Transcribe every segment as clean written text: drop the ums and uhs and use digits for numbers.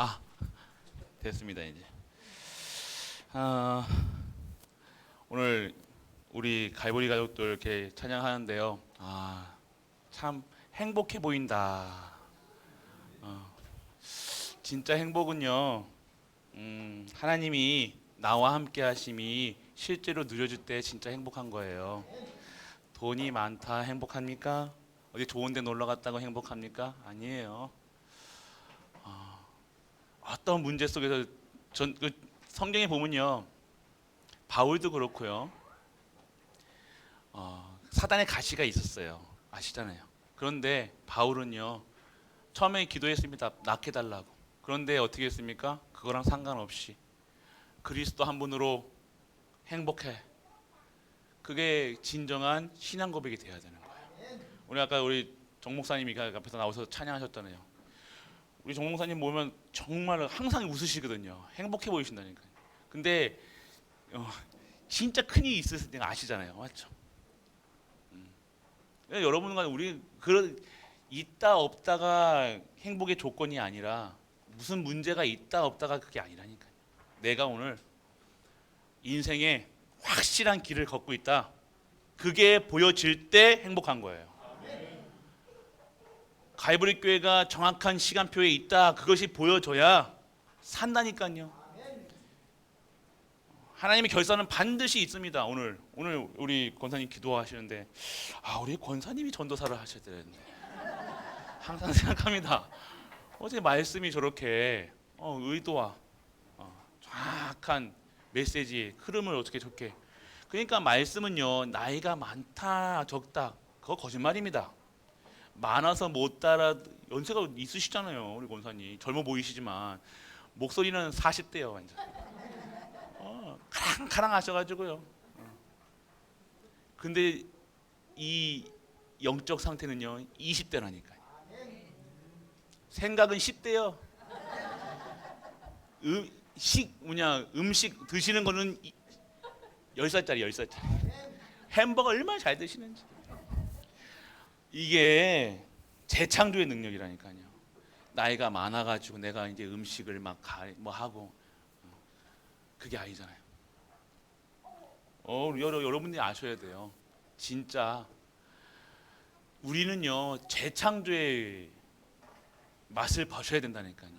아, 됐습니다 이제. 아, 오늘 우리 갈보리 가족들 이렇게 찬양하는데요. 참 행복해 보인다. 진짜 행복은요. 하나님이 나와 함께 하심이 실제로 누려질 때 진짜 행복한 거예요. 돈이 많다 행복합니까? 어디 좋은 데 놀러 갔다고 행복합니까? 아니에요. 어떤 문제 속에서 성경에 보면요. 바울도 그렇고요. 사단의 가시가 있었어요. 아시잖아요. 그런데 바울은요. 처음에 기도했습니다. 낫게 달라고. 그런데 어떻게 했습니까? 그거랑 상관없이 그리스도 한 분으로 행복해. 그게 진정한 신앙 고백이 돼야 되는 거예요. 우리 정 목사님이 앞에서 나와서 찬양하셨잖아요. 우리 정 목사님 보면 정말 항상 웃으시거든요. 행복해 보이신다니까요. 근데 진짜 큰일이 있으실 때가 아시잖아요. 맞죠? 여러분과 우리 그런 있다 없다가 행복의 조건이 아니라 무슨 문제가 있다 없다가 그게 아니라니까요. 내가 오늘 인생에 확실한 길을 걷고 있다. 그게 보여질 때 행복한 거예요. 갈보리 교회가 정확한 시간표에 있다. 그것이 보여져야 산다니까요. 하나님의 결단은 반드시 있습니다. 오늘 우리 권사님 기도하시는데 우리 권사님이 전도사를 하셔야 되는데 항상 생각합니다. 어제 말씀이 저렇게 의도와 정확한 메시지 흐름을 어떻게 좋게. 그러니까 말씀은요. 나이가 많다 적다 그거 거짓말입니다. 많아서 못 따라 연세가 있으시잖아요. 우리 권사님 젊어 보이시지만 목소리는 40대요 완전. 카랑카랑 하셔가지고요. 근데 이 영적 상태는요 20대라니까요. 생각은 10대요. 음식 드시는 거는 10살짜리. 햄버거 얼마나 잘 드시는지. 이게 재창조의 능력이라니까요. 나이가 많아가지고 내가 이제 음식을 막 하고 그게 아니잖아요. 여러분들이 아셔야 돼요. 진짜 우리는요 재창조의 맛을 보셔야 된다니까요.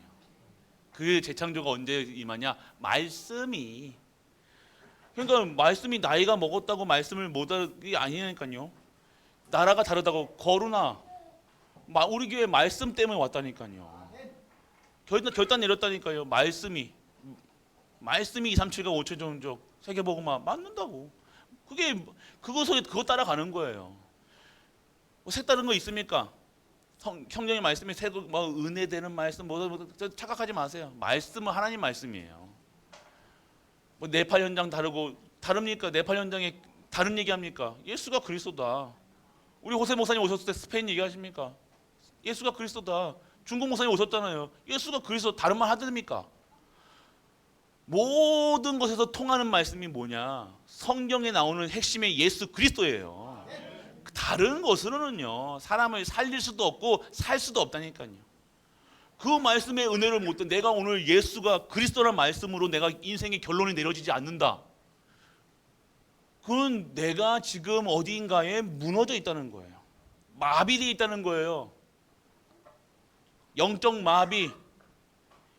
그 재창조가 언제 임하냐? 말씀이. 그러니까 말씀이 나이가 먹었다고 말씀을 못하기 아니니까요. 나라가 다르다고 거루나 우리 교회 말씀 때문에 왔다니까요. 결단 내렸다니까요. 말씀이 237과 5천 종족 세계복음화 맞는다고. 그거 따라가는 거예요. 색다른 거 있습니까? 성경의 말씀이 은혜 되는 말씀 착각하지 마세요. 말씀은 하나님 말씀이에요. 네팔 현장 다릅니까? 네팔 현장에 다른 얘기합니까? 예수가 그리스도다. 우리 호세 목사님 오셨을 때 스페인 얘기하십니까? 예수가 그리스도다. 중국 목사님 오셨잖아요. 예수가 그리스도. 다른 말 하십니까? 모든 것에서 통하는 말씀이 뭐냐? 성경에 나오는 핵심의 예수 그리스도예요. 다른 것으로는요 사람을 살릴 수도 없고 살 수도 없다니까요. 그 말씀의 은혜를 못 내가 오늘 예수가 그리스도란 말씀으로 내가 인생의 결론이 내려지지 않는다. 그건 내가 지금 어디인가에 무너져 있다는 거예요. 마비되어 있다는 거예요. 영적 마비.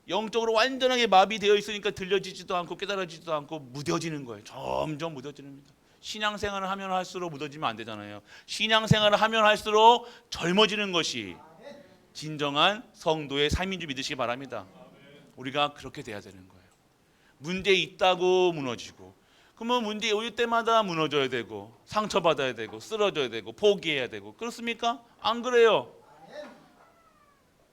영적으로 완전하게 마비되어 있으니까 들려지지도 않고 깨달아지지도 않고 무뎌지는 거예요. 점점 무뎌지는 겁니다. 신앙생활을 하면 할수록 무뎌지면 안 되잖아요. 신앙생활을 하면 할수록 젊어지는 것이 진정한 성도의 삶인 줄 믿으시기 바랍니다. 우리가 그렇게 돼야 되는 거예요. 문제 있다고 무너지고, 그러면 문제 올 때마다 무너져야 되고, 상처받아야 되고, 쓰러져야 되고, 포기해야 되고. 그렇습니까? 안 그래요.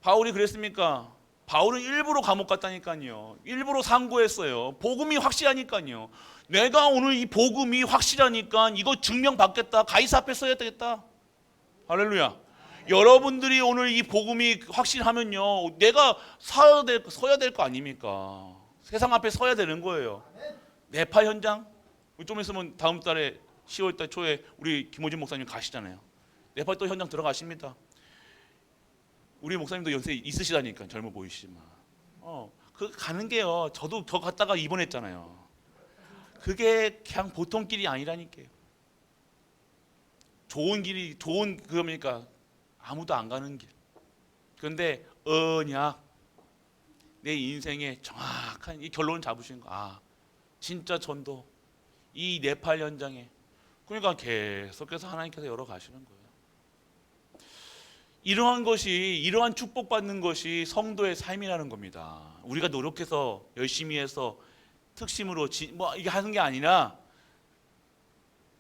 바울이 그랬습니까? 바울은 일부러 감옥 갔다니까요. 일부러 상고했어요. 복음이 확실하니까요. 내가 오늘 이 복음이 확실하니까 이거 증명받겠다. 가이사 앞에 써야 되겠다. 할렐루야. 여러분들이 오늘 이 복음이 확실하면요 내가 서야 될 거 아닙니까? 세상 앞에 서야 되는 거예요. 네팔 현장 좀 있으면 다음 달에 10월달 초에 우리 김호진 목사님 가시잖아요. 네팔 또 현장 들어가십니다. 우리 목사님도 연세 있으시다니까. 젊어 보이시지만 그 가는 게요. 저도 저 갔다가 입원했잖아요. 그게 그냥 보통 길이 아니라니까요. 좋은 길이 좋은 그겁니까? 아무도 안 가는 길. 그런데 언약 내 인생의 정확한 이 결론 잡으신 거. 진짜 전도 이 네팔 현장에 그러니까 계속해서 하나님께서 열어 가시는 거예요. 이러한 축복받는 것이 성도의 삶이라는 겁니다. 우리가 노력해서 열심히 해서 특심으로 이게 하는 게 아니라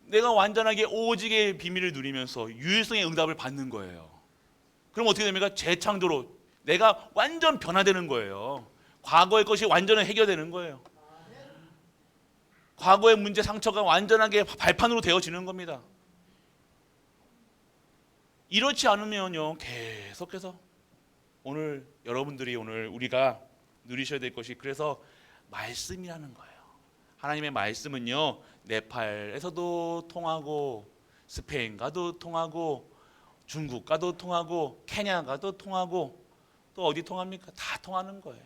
내가 완전하게 오직의 비밀을 누리면서 유일성의 응답을 받는 거예요. 그럼 어떻게 됩니까? 재창조로 내가 완전 변화되는 거예요. 과거의 것이 완전히 해결되는 거예요. 과거의 문제 상처가 완전하게 발판으로 되어지는 겁니다. 이렇지 않으면요 계속해서 오늘 여러분들이 오늘 우리가 누리셔야 될 것이 그래서 말씀이라는 거예요. 하나님의 말씀은요 네팔에서도 통하고 스페인과도 통하고 중국과도 통하고 케냐가도 통하고 또 어디 통합니까? 다 통하는 거예요.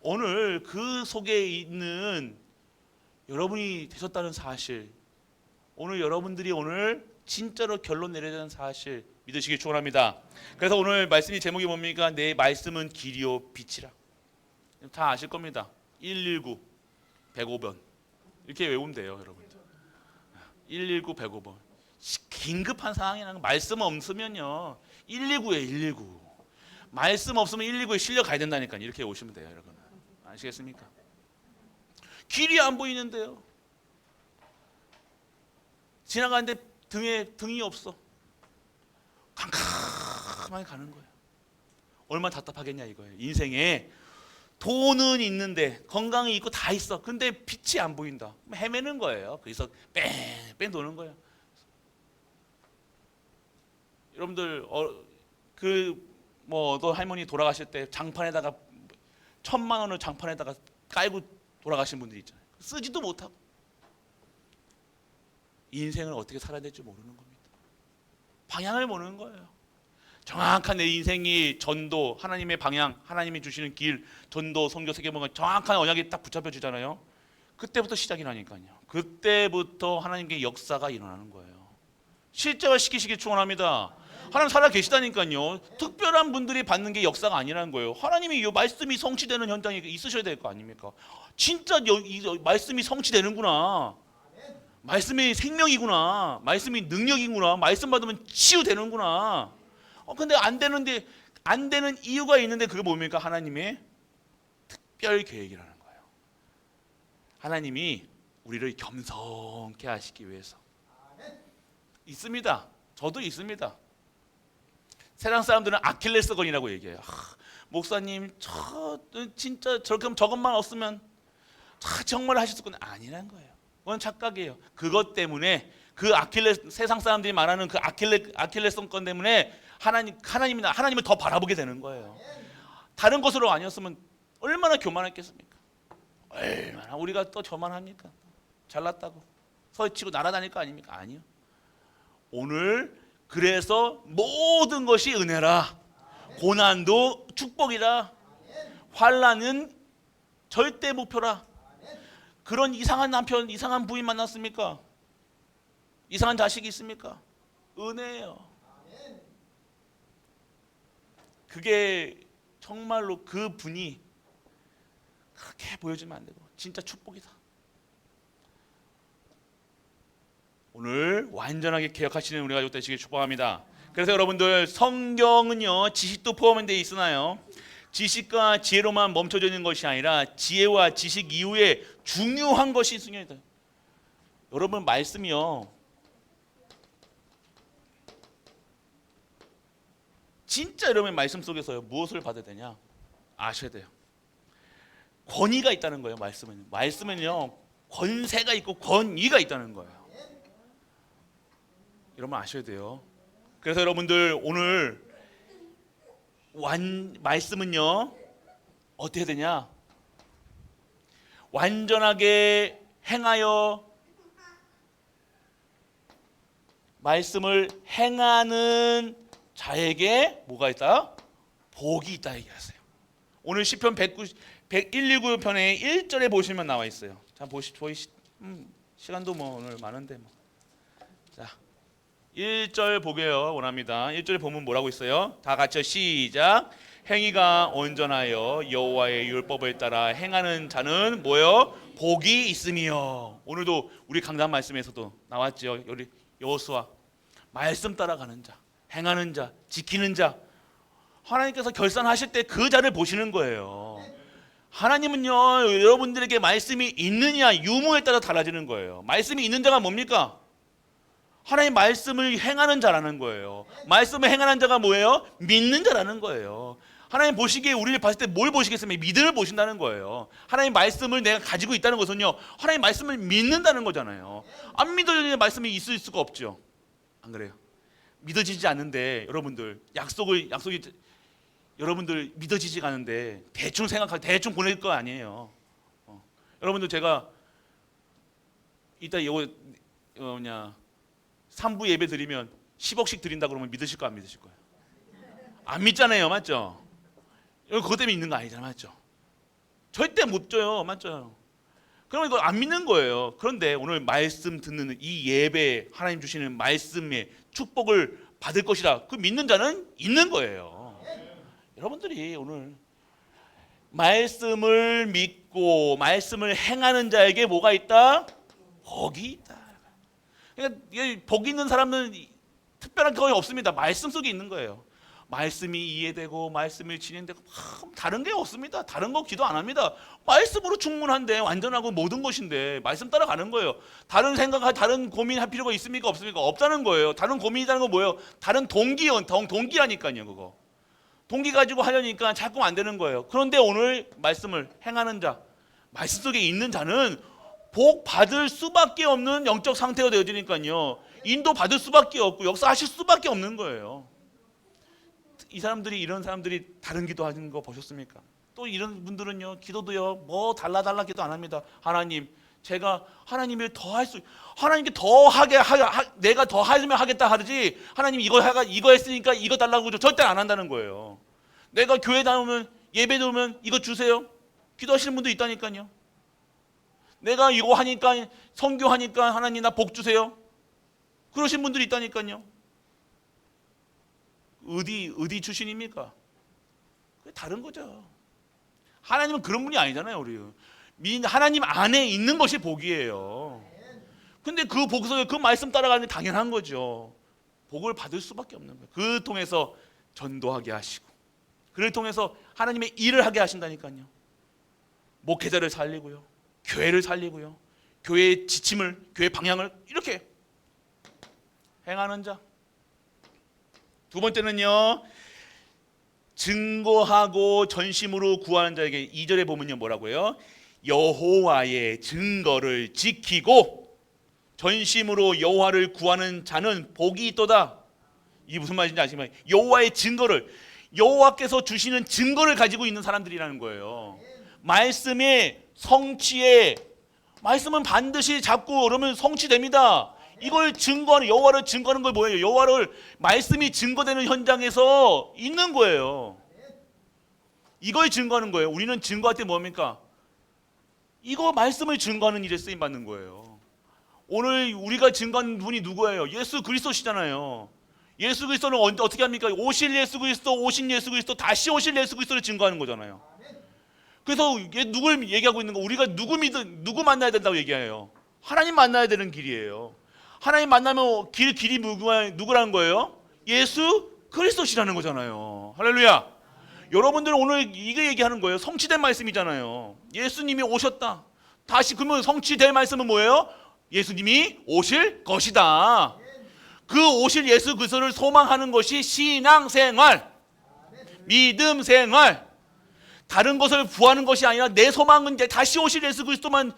오늘 그 속에 있는 여러분이 되셨다는 사실, 오늘 여러분들이 오늘 진짜로 결론 내려야 되는 사실 믿으시기 축원합니다. 그래서 오늘 말씀이 제목이 뭡니까? 내 말씀은 길이요 빛이라. 다 아실 겁니다. 119 105번 이렇게 외우면 돼요, 여러분들. 119 105번. 긴급한 상황이라는 말씀 없으면요 119에 119. 말씀 없으면 119에 실려 가야 된다니까요. 이렇게 오시면 돼요, 여러분. 아시겠습니까? 길이 안 보이는데요. 지나가는데 등이 없어. 캄캄하게 가는 거예요. 얼마나 답답하겠냐 이거예요. 인생에 돈은 있는데 건강이 있고 다 있어. 근데 빛이 안 보인다. 헤매는 거예요. 그래서 뺑뺑 도는 거예요. 여러분들 또 할머니 돌아가실 때 장판에다가 1,000만 원을 장판에다가 깔고 돌아가신 분들이 있잖아요. 쓰지도 못하고 인생을 어떻게 살아야 될지 모르는 겁니다. 방향을 모르는 거예요. 정확한 내 인생이 전도, 하나님의 방향, 하나님이 주시는 길, 전도, 선교, 세계복음 정확한 언약이 딱 붙잡혀지잖아요. 그때부터 시작이 나니까요. 그때부터 하나님께 역사가 일어나는 거예요. 실제화시키시길 축원합니다. 하나님 살아 계시다니까요. 특별한 분들이 받는 게 역사가 아니라는 거예요. 하나님이 이 말씀이 성취되는 현장에 있으셔야 될 거 아닙니까? 진짜 이 말씀이 성취되는구나. 말씀이 생명이구나. 말씀이 능력이구나. 말씀 받으면 치유되는구나. 근데 안 되는 이유가 있는데 그게 뭡니까? 하나님의 특별 계획이라는 거예요. 하나님이 우리를 겸손케 하시기 위해서 있습니다. 저도 있습니다. 세상 사람들은 아킬레스건이라고 얘기해요. 목사님, 진짜 저것만 없으면 정말 하셨을 건 아니란 거예요. 그건 착각이에요. 그것 때문에 세상 사람들이 말하는 그 아킬레스건 때문에 하나님을 더 바라보게 되는 거예요. 다른 것으로 아니었으면 얼마나 교만했겠습니까? 얼마나 우리가 또 저만합니까? 잘났다고 서치고 날아다닐 거 아닙니까? 아니요. 오늘 그래서 모든 것이 은혜라. 고난도 축복이라. 환난은 절대 목표라. 그런 이상한 남편, 이상한 부인 만났습니까? 이상한 자식이 있습니까? 은혜예요. 그게 정말로 그 분이 그렇게 보여주면 안 되고 진짜 축복이다. 오늘 완전하게 개혁하시는 우리가 되시길 축복합니다. 그래서 여러분들 성경은요 지식도 포함되어 있으나요? 지식과 지혜로만 멈춰져 있는 것이 아니라 지혜와 지식 이후에 중요한 것이 있습니다. 여러분 말씀이요 진짜 여러분 말씀 속에서요 무엇을 받아야 되냐 아셔야 돼요. 권위가 있다는 거예요. 말씀은요 권세가 있고 권위가 있다는 거예요. 여러분 아셔야 돼요. 그래서 여러분들 오늘 말씀은요 어떻게 되냐 완전하게 행하여 말씀을 행하는 자에게 뭐가 있다? 복이 있다 얘기하세요. 오늘 시편 119편의 1절에 보시면 나와 있어요. 자, 시간도 뭐 오늘 많은데 뭐. 자, 1절 보게요 원합니다. 1절에 보면 뭐라고 있어요? 다 같이 시작. 행위가 온전하여 여호와의 율법을 따라 행하는 자는 뭐요? 복이 있음이요. 오늘도 우리 강단 말씀에서도 나왔죠. 우리 여호수아 말씀 따라가는 자, 행하는 자, 지키는 자. 하나님께서 결산하실 때 그 자를 보시는 거예요. 하나님은요 여러분들에게 말씀이 있느냐 유무에 따라 달라지는 거예요. 말씀이 있는 자가 뭡니까? 하나님 말씀을 행하는 자라는 거예요. 말씀을 행하는 자가 뭐예요? 믿는 자라는 거예요. 하나님 보시기에 우리를 봤을 때 뭘 보시겠습니까? 믿음을 보신다는 거예요. 하나님 말씀을 내가 가지고 있다는 것은요 하나님 말씀을 믿는다는 거잖아요. 안 믿어지는 말씀이 있을 수가 없죠. 안 그래요? 믿어지지 않는데 여러분들 약속이 여러분들 믿어지지가 않은데 대충 생각하고 대충 보낼 거 아니에요. 여러분들 제가 이따 이거 3부 예배 드리면 10억씩 드린다 그러면 믿으실 거 안 믿으실 거예요? 안 믿잖아요, 맞죠? 여러분 그것 때문에 있는 거 아니잖아요, 맞죠? 절대 못 줘요, 맞죠? 그러면 이거 안 믿는 거예요. 그런데 오늘 말씀 듣는 이 예배 하나님 주시는 말씀의 축복을 받을 것이라 그 믿는 자는 있는 거예요. 여러분들이 오늘 말씀을 믿고 말씀을 행하는 자에게 뭐가 있다? 복이 있다. 그러니까 복 있는 사람은 특별한 거의 없습니다. 말씀 속에 있는 거예요. 말씀이 이해되고 말씀이 진행되고 다른 게 없습니다. 다른 거 기도 안 합니다. 말씀으로 충분한데 완전하고 모든 것인데 말씀 따라가는 거예요. 다른 생각, 다른 고민할 필요가 있습니까? 없습니까? 없다는 거예요. 다른 고민이라는 건 뭐예요? 다른 동기라니까요. 그거 동기 가지고 하려니까 자꾸 안 되는 거예요. 그런데 오늘 말씀을 행하는 자, 말씀 속에 있는 자는 복 받을 수밖에 없는 영적 상태가 되어지니까요. 인도 받을 수밖에 없고 역사하실 수밖에 없는 거예요. 이런 사람들이 다른 기도하는 거 보셨습니까? 또 이런 분들은요, 기도도요, 뭐 달라 기도 안 합니다. 하나님, 제가 하나님을 더 할 수, 하나님께 더 하게 내가 더 하면 하겠다 하지. 하나님 이거 했으니까 이거 달라고 절대 안 한다는 거예요. 내가 교회 나오면 예배 나오면 이거 주세요. 기도하시는 분도 있다니까요. 내가 이거 하니까 선교하니까 하나님 나 복 주세요. 그러신 분들이 있다니까요. 어디 출신입니까? 다른 거죠. 하나님은 그런 분이 아니잖아요. 우리 하나님 안에 있는 것이 복이에요. 근데 그 복 속에 그 말씀 따라가는 게 당연한 거죠. 복을 받을 수밖에 없는 거예요. 그 통해서 전도하게 하시고 그를 통해서 하나님의 일을 하게 하신다니까요. 목회자를 살리고요, 교회를 살리고요, 교회의 지침을, 교회 방향을 이렇게 행하는 자. 두 번째는요, 증거하고 전심으로 구하는 자에게 2절에 보면요 뭐라고요? 여호와의 증거를 지키고 전심으로 여호와를 구하는 자는 복이 있도다. 이게 무슨 말인지 아시면 여호와의 증거를, 여호와께서 주시는 증거를 가지고 있는 사람들이라는 거예요. 말씀의 성취에, 말씀은 반드시 잡고 그러면 성취됩니다. 이걸 증거하는, 여호와를 증거하는 걸 뭐예요? 여호와를 말씀이 증거되는 현장에서 있는 거예요. 이걸 증거하는 거예요. 우리는 증거할 때 뭡니까? 이거 말씀을 증거하는 일에 쓰임 받는 거예요. 오늘 우리가 증거하는 분이 누구예요? 예수 그리스도시잖아요. 예수 그리스도는 어떻게 합니까? 오신 예수 그리스도, 다시 오실 예수 그리스도를 증거하는 거잖아요. 그래서 누굴 얘기하고 있는 거? 우리가 누구 만나야 된다고 얘기해요? 하나님 만나야 되는 길이에요. 하나님 만나면 길이 누구라는 거예요? 예수 그리스도시라는 거잖아요. 할렐루야. 여러분들은 오늘 이게 얘기하는 거예요. 성취된 말씀이잖아요. 예수님이 오셨다. 다시 그러면 성취될 말씀은 뭐예요? 예수님이 오실 것이다. 그 오실 예수 그리스도를 소망하는 것이 신앙생활, 믿음생활. 다른 것을 구하는 것이 아니라 내 소망은 다시 오실 예수 그리스도만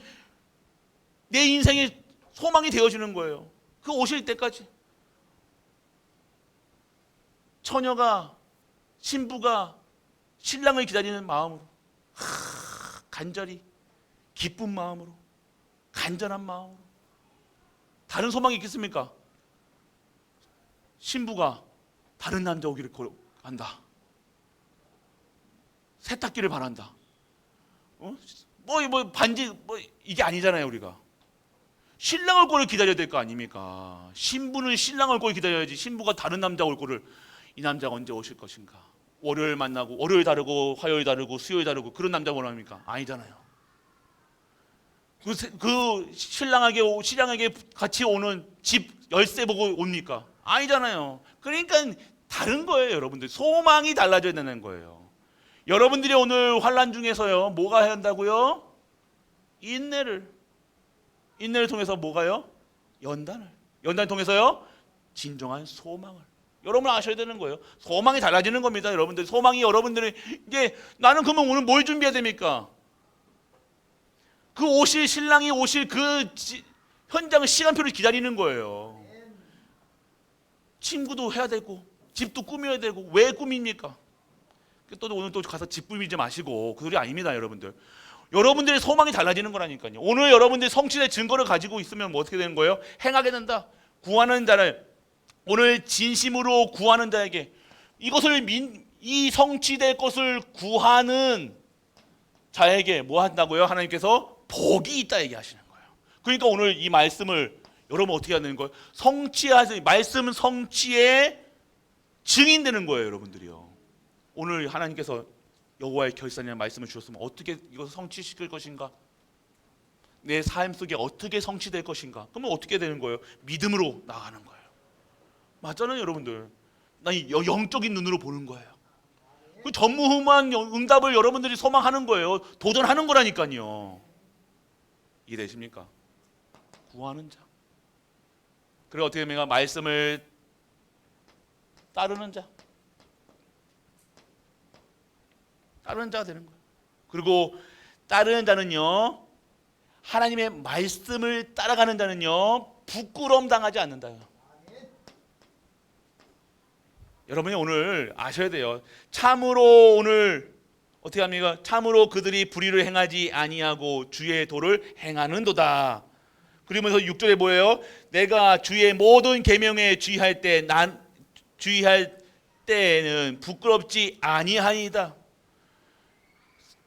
내 인생의 소망이 되어주는 거예요. 그 오실 때까지 처녀가, 신부가 신랑을 기다리는 마음으로 간절히 기쁜 마음으로, 간절한 마음으로. 다른 소망이 있겠습니까? 신부가 다른 남자 오기를 한다. 세탁기를 바란다. 뭐 반지 뭐 이게 아니잖아요. 우리가 신랑 올 거를 기다려야 될 거 아닙니까? 신부는 신랑 올 거를 기다려야지. 신부가 다른 남자 올 거를 이 남자가 언제 오실 것인가? 월요일 만나고 월요일 다르고 화요일 다르고 수요일 다르고 그런 남자 원합니까? 아니잖아요. 그 신랑에게 같이 오는 집 열쇠 보고 옵니까? 아니잖아요. 그러니까 다른 거예요, 여러분들. 소망이 달라져야 되는 거예요. 여러분들이 오늘 환난 중에서요, 뭐가 해야 한다고요? 인내를 통해서 뭐가요? 연단을 통해서요, 진정한 소망을. 여러분 아셔야 되는 거예요. 소망이 달라지는 겁니다, 여러분들. 소망이 여러분들은 이게 나는 그러면 오늘 뭘 준비해야 됩니까? 신랑이 오실 그 현장의 시간표를 기다리는 거예요. 친구도 해야 되고 집도 꾸며야 되고. 왜 꾸밉니까? 또 오늘 또 가서 집 꾸미지 마시고 그 소리 아닙니다, 여러분들. 여러분들의 소망이 달라지는 거라니까요. 오늘 여러분들이 성취의 증거를 가지고 있으면 뭐 어떻게 되는 거예요? 행하게 된다. 구하는 자를, 오늘 진심으로 구하는 자에게 이 성취될 것을 구하는 자에게 뭐 한다고요? 하나님께서 복이 있다 얘기하시는 거예요. 그러니까 오늘 이 말씀을 여러분 어떻게 하는 거예요? 말씀은 성취의 증인되는 거예요, 여러분들이요. 오늘 하나님께서 여호와의 결산이라는 말씀을 주셨으면 어떻게 이것을 성취시킬 것인가? 내 삶 속에 어떻게 성취될 것인가? 그러면 어떻게 되는 거예요? 믿음으로 나가는 거예요. 맞잖아요, 여러분들. 난 영적인 눈으로 보는 거예요. 그 전무후무한 응답을 여러분들이 소망하는 거예요. 도전하는 거라니까요. 이해되십니까? 구하는 자. 그리고 어떻게 보면 말씀을 따르는 자. 따르는 자가 되는 거예요. 그리고 따르는 자는요, 하나님의 말씀을 따라가는 자는요, 부끄러움 당하지 않는다. 여러분이 오늘 아셔야 돼요. 참으로 오늘 어떻게 합니까? 참으로 그들이 불의를 행하지 아니하고 주의 도를 행하는도다. 그러면서 6절에 뭐예요? 내가 주의 모든 계명에 주의할 때에는 부끄럽지 아니하니이다.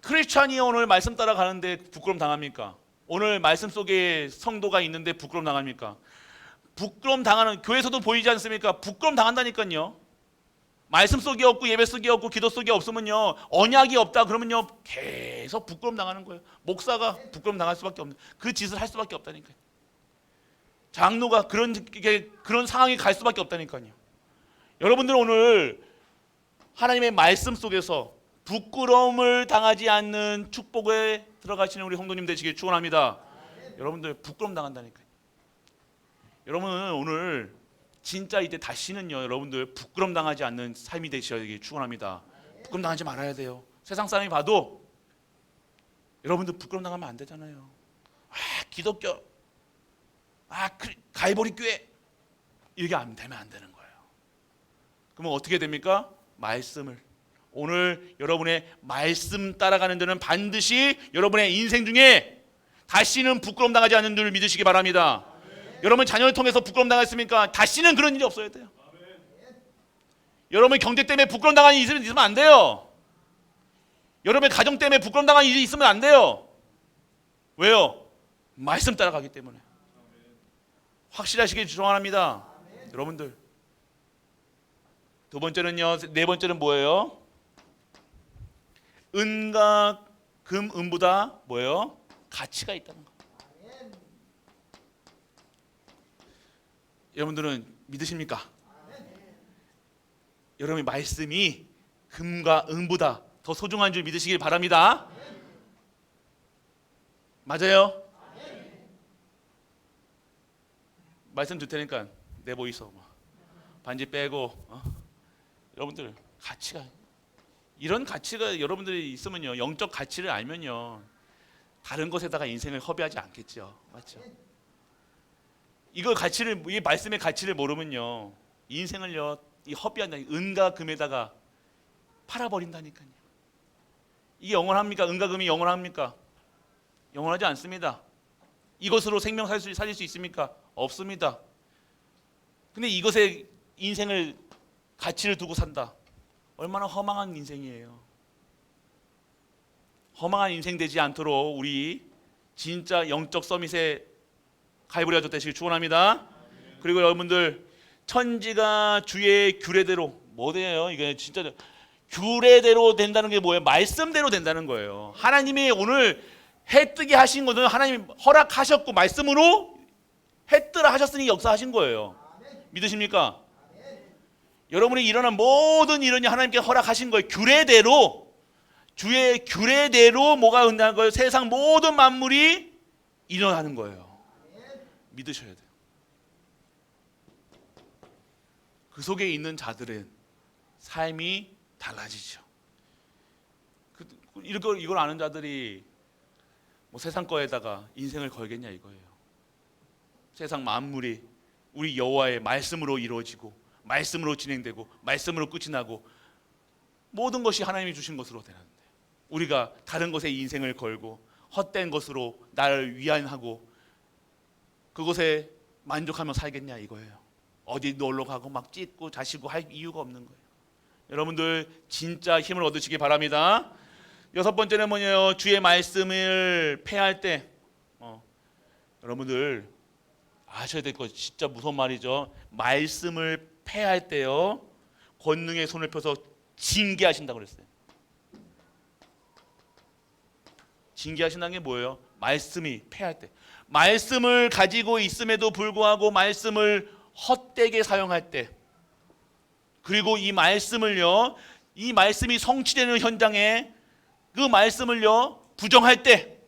크리스찬이 오늘 말씀 따라가는데 부끄러움 당합니까? 오늘 말씀 속에 성도가 있는데 부끄러움 당합니까? 부끄러움 당하는, 교회에서도 보이지 않습니까? 부끄러움 당한다니까요. 말씀 속에 없고 예배 속에 없고 기도 속에 없으면요, 언약이 없다 그러면요 계속 부끄러움 당하는 거예요. 목사가 부끄러움 당할 수밖에 없는, 그 짓을 할 수밖에 없다니까요. 장로가 그런 상황이 갈 수밖에 없다니까요. 여러분들 오늘 하나님의 말씀 속에서 부끄러움을 당하지 않는 축복에 들어가시는 우리 성도님 되시길 축원합니다. 여러분들 부끄러움 당한다니까요. 여러분은 오늘 진짜 이제 다시는요, 여러분들 부끄럼 당하지 않는 삶이 되시길 축원합니다. 부끄럼 당하지 말아야 돼요. 세상 사람이 봐도 여러분들 부끄럼 당하면 안 되잖아요. 기독교, 가이보리 교회 이게 안 되면 안 되는 거예요. 그러면 어떻게 됩니까? 말씀을, 오늘 여러분의 말씀 따라가는 데는 반드시 여러분의 인생 중에 다시는 부끄럼 당하지 않는 줄 믿으시기 바랍니다. 여러분 자녀를 통해서 부끄럼 당했습니까? 다시는 그런 일이 없어야 돼요. 여러분 경제 때문에 부끄럼 당하는 일이 있으면 안 돼요. 여러분의 가정 때문에 부끄럼 당하는 일이 있으면 안 돼요. 왜요? 말씀 따라가기 때문에. 확실하시길 축원합니다. 여러분들. 두 번째는요, 네 번째는 뭐예요? 은과 금, 은보다 뭐예요? 가치가 있다는 거. 여러분들은 믿으십니까? 여러분의 말씀이 금과 은보다 더 소중한 줄 믿으시길 바랍니다. 맞아요? 말씀 줄 테니까 내보이소. 반지 빼고. 여러분들 가치가, 이런 가치가 여러분들이 있으면요, 영적 가치를 알면요, 다른 것에다가 인생을 허비하지 않겠죠. 맞죠? 이 말씀의 가치를 모르면요, 인생을요, 이 허비한다, 은과 금에다가 팔아버린다니까요. 이게 영원합니까? 은과 금이 영원합니까? 영원하지 않습니다. 이것으로 생명 살릴 수 있습니까? 없습니다. 근데 이것에 인생을 가치를 두고 산다. 얼마나 허망한 인생이에요. 허망한 인생 되지 않도록 우리 진짜 영적 서밋에 가입을 해야 되시길 축원합니다. 그리고 여러분들 천지가 주의 규례대로 뭐 돼요? 이게 진짜 규례대로 된다는 게 뭐예요? 말씀대로 된다는 거예요. 하나님이 오늘 해 뜨게 하신 것은 하나님 허락하셨고 말씀으로 해 뜨라 하셨으니 역사하신 거예요. 믿으십니까? 여러분이 일어난 모든 일은 하나님께 허락하신 거예요. 규례대로, 주의 규례대로 뭐가 은다는 거예요? 세상 모든 만물이 일어나는 거예요. 믿으셔야 돼요. 그 속에 있는 자들은 삶이 달라지죠. 이걸 아는 자들이 뭐 세상 거에다가 인생을 걸겠냐 이거예요. 세상 만물이 우리 여호와의 말씀으로 이루어지고 말씀으로 진행되고 말씀으로 끝이 나고 모든 것이 하나님이 주신 것으로 되는데 우리가 다른 것에 인생을 걸고 헛된 것으로 나를 위안하고 그것에 만족하며 살겠냐 이거예요. 어디 놀러 가고 막 찢고 자시고 할 이유가 없는 거예요. 여러분들 진짜 힘을 얻으시기 바랍니다. 여섯 번째는 뭐냐요? 주의 말씀을 폐할 때 여러분들 아셔야 될 거 진짜 무서운 말이죠. 말씀을 폐할 때요 권능의 손을 펴서 징계하신다고 그랬어요. 징계하신다는 게 뭐예요? 말씀이 폐할 때, 말씀을 가지고 있음에도 불구하고 말씀을 헛되게 사용할 때, 그리고 이 말씀을요, 이 말씀이 성취되는 현장에 그 말씀을요 부정할 때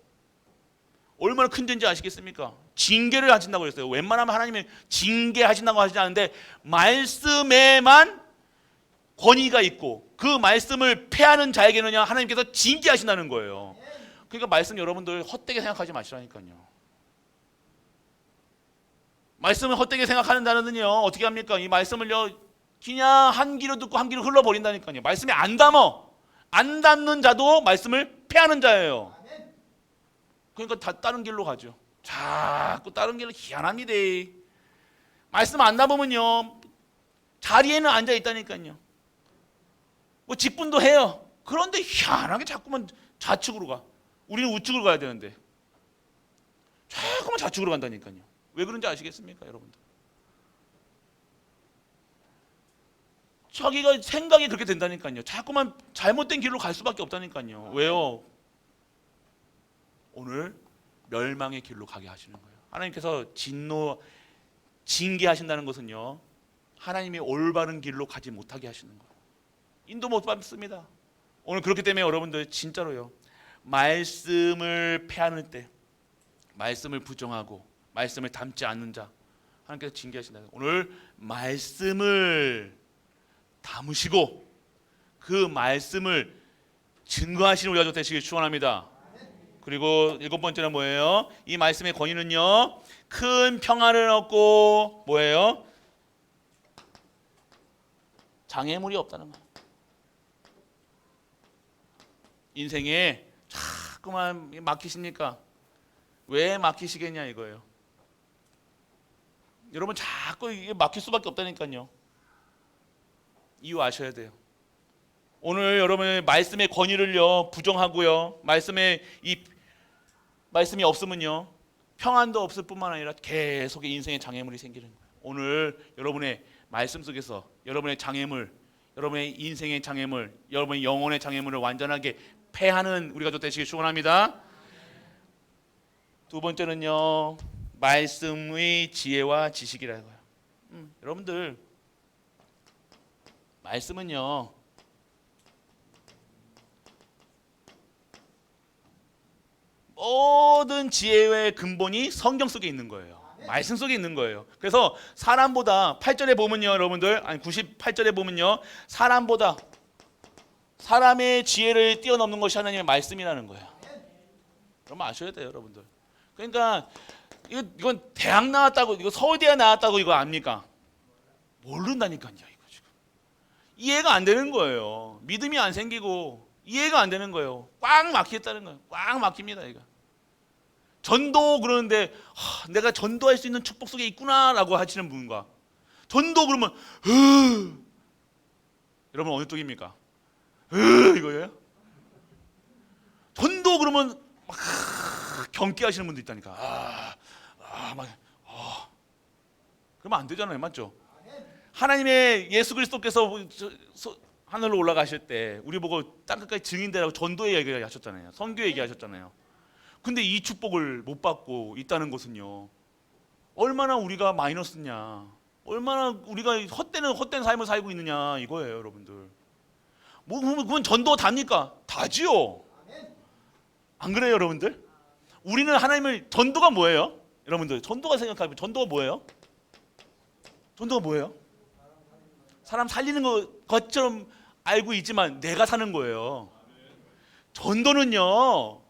얼마나 큰 죄인지 아시겠습니까? 징계를 하신다고 그랬어요. 웬만하면 하나님이 징계하신다고 하시지 않는데 말씀에만 권위가 있고 그 말씀을 폐하는 자에게는 하나님께서 징계하신다는 거예요. 그러니까 말씀 여러분들 헛되게 생각하지 마시라니까요. 말씀을 헛되게 생각하는 자는요 어떻게 합니까? 이 말씀을요 그냥 한 귀로 듣고 한 귀로 흘러버린다니까요. 말씀에 안 담어, 안 담는 자도 말씀을 폐하는 자예요. 그러니까 다 다른 길로 가죠. 자꾸 다른 길로 희한합니다. 말씀 안 담으면요 자리에는 앉아 있다니까요. 뭐 직분도 해요. 그런데 희한하게 자꾸만 좌측으로 가. 우리는 우측으로 가야 되는데 자꾸만 좌측으로 간다니까요. 왜 그런지 아시겠습니까, 여러분들? 자기가 생각이 그렇게 된다니까요. 자꾸만 잘못된 길로 갈 수밖에 없다니까요. 왜요? 오늘 멸망의 길로 가게 하시는 거예요. 하나님께서 징계하신다는 것은요 하나님이 올바른 길로 가지 못하게 하시는 거예요. 인도 못 받습니다. 오늘 그렇기 때문에 여러분들 진짜로요 말씀을 폐하는 때, 말씀을 부정하고 말씀을 담지 않는 자 하나님께서 징계하신다. 오늘 말씀을 담으시고 그 말씀을 증거하시는 우리가 되시길 축원합니다. 그리고 일곱 번째는 뭐예요? 이 말씀의 권위는요 큰 평안을 얻고 뭐예요? 장애물이 없다는 거예요. 인생에 자꾸만 막히십니까? 왜 막히시겠냐 이거예요. 여러분 자꾸 이게 막힐 수밖에 없다니까요. 이유 아셔야 돼요. 오늘 여러분의 말씀의 권위를요 부정하고요 말씀이 없으면요 평안도 없을 뿐만 아니라 계속 인생의 장애물이 생기는 거예요. 오늘 여러분의 말씀 속에서 여러분의 장애물, 여러분의 인생의 장애물, 여러분의 영혼의 장애물을 완전하게 폐하는 우리가 되시길 축원합니다. 두 번째는요 말씀의 지혜와 지식이라고요. 여러분들 말씀은요 모든 지혜의 근본이 성경 속에 있는 거예요. 말씀 속에 있는 거예요. 그래서 사람보다 8절에 보면요 여러분들 98절에 보면요 사람보다 사람의 지혜를 뛰어넘는 것이 하나님의 말씀이라는 거예요. 여러분 아셔야 돼요 여러분들. 그러니까 이건 대학 나왔다고 이거 서울대 나왔다고 이거 압니까? 모른다니까요. 이거 지금 이해가 안 되는 거예요. 믿음이 안 생기고 이해가 안 되는 거예요. 꽉 막히겠다는 거예요. 꽉 막힙니다 이거. 전도 그러는데 내가 전도할 수 있는 축복 속에 있구나라고 하시는 분과 전도 그러면 여러분 어느 쪽입니까? 이거예요? 전도 경계하시는 분도 있다니까. 그러면 안 되잖아요, 맞죠? 하나님의 예수 그리스도께서 하늘로 올라가실 때 우리 보고 땅끝까지 증인되라고 전도의 얘기하셨잖아요. 선교 얘기하셨잖아요. 근데 이 축복을 못 받고 있다는 것은요, 얼마나 우리가 마이너스냐, 얼마나 우리가 헛된 삶을 살고 있느냐 이거예요, 여러분들. 뭐 그건 전도 답니까? 다지요. 안 그래요, 여러분들? 우리는 하나님을 전도가 뭐예요? 여러분들 전도가 생각하면 전도가 뭐예요? 전도가 뭐예요? 사람 살리는 것처럼 알고 있지만 내가 사는 거예요. 전도는요,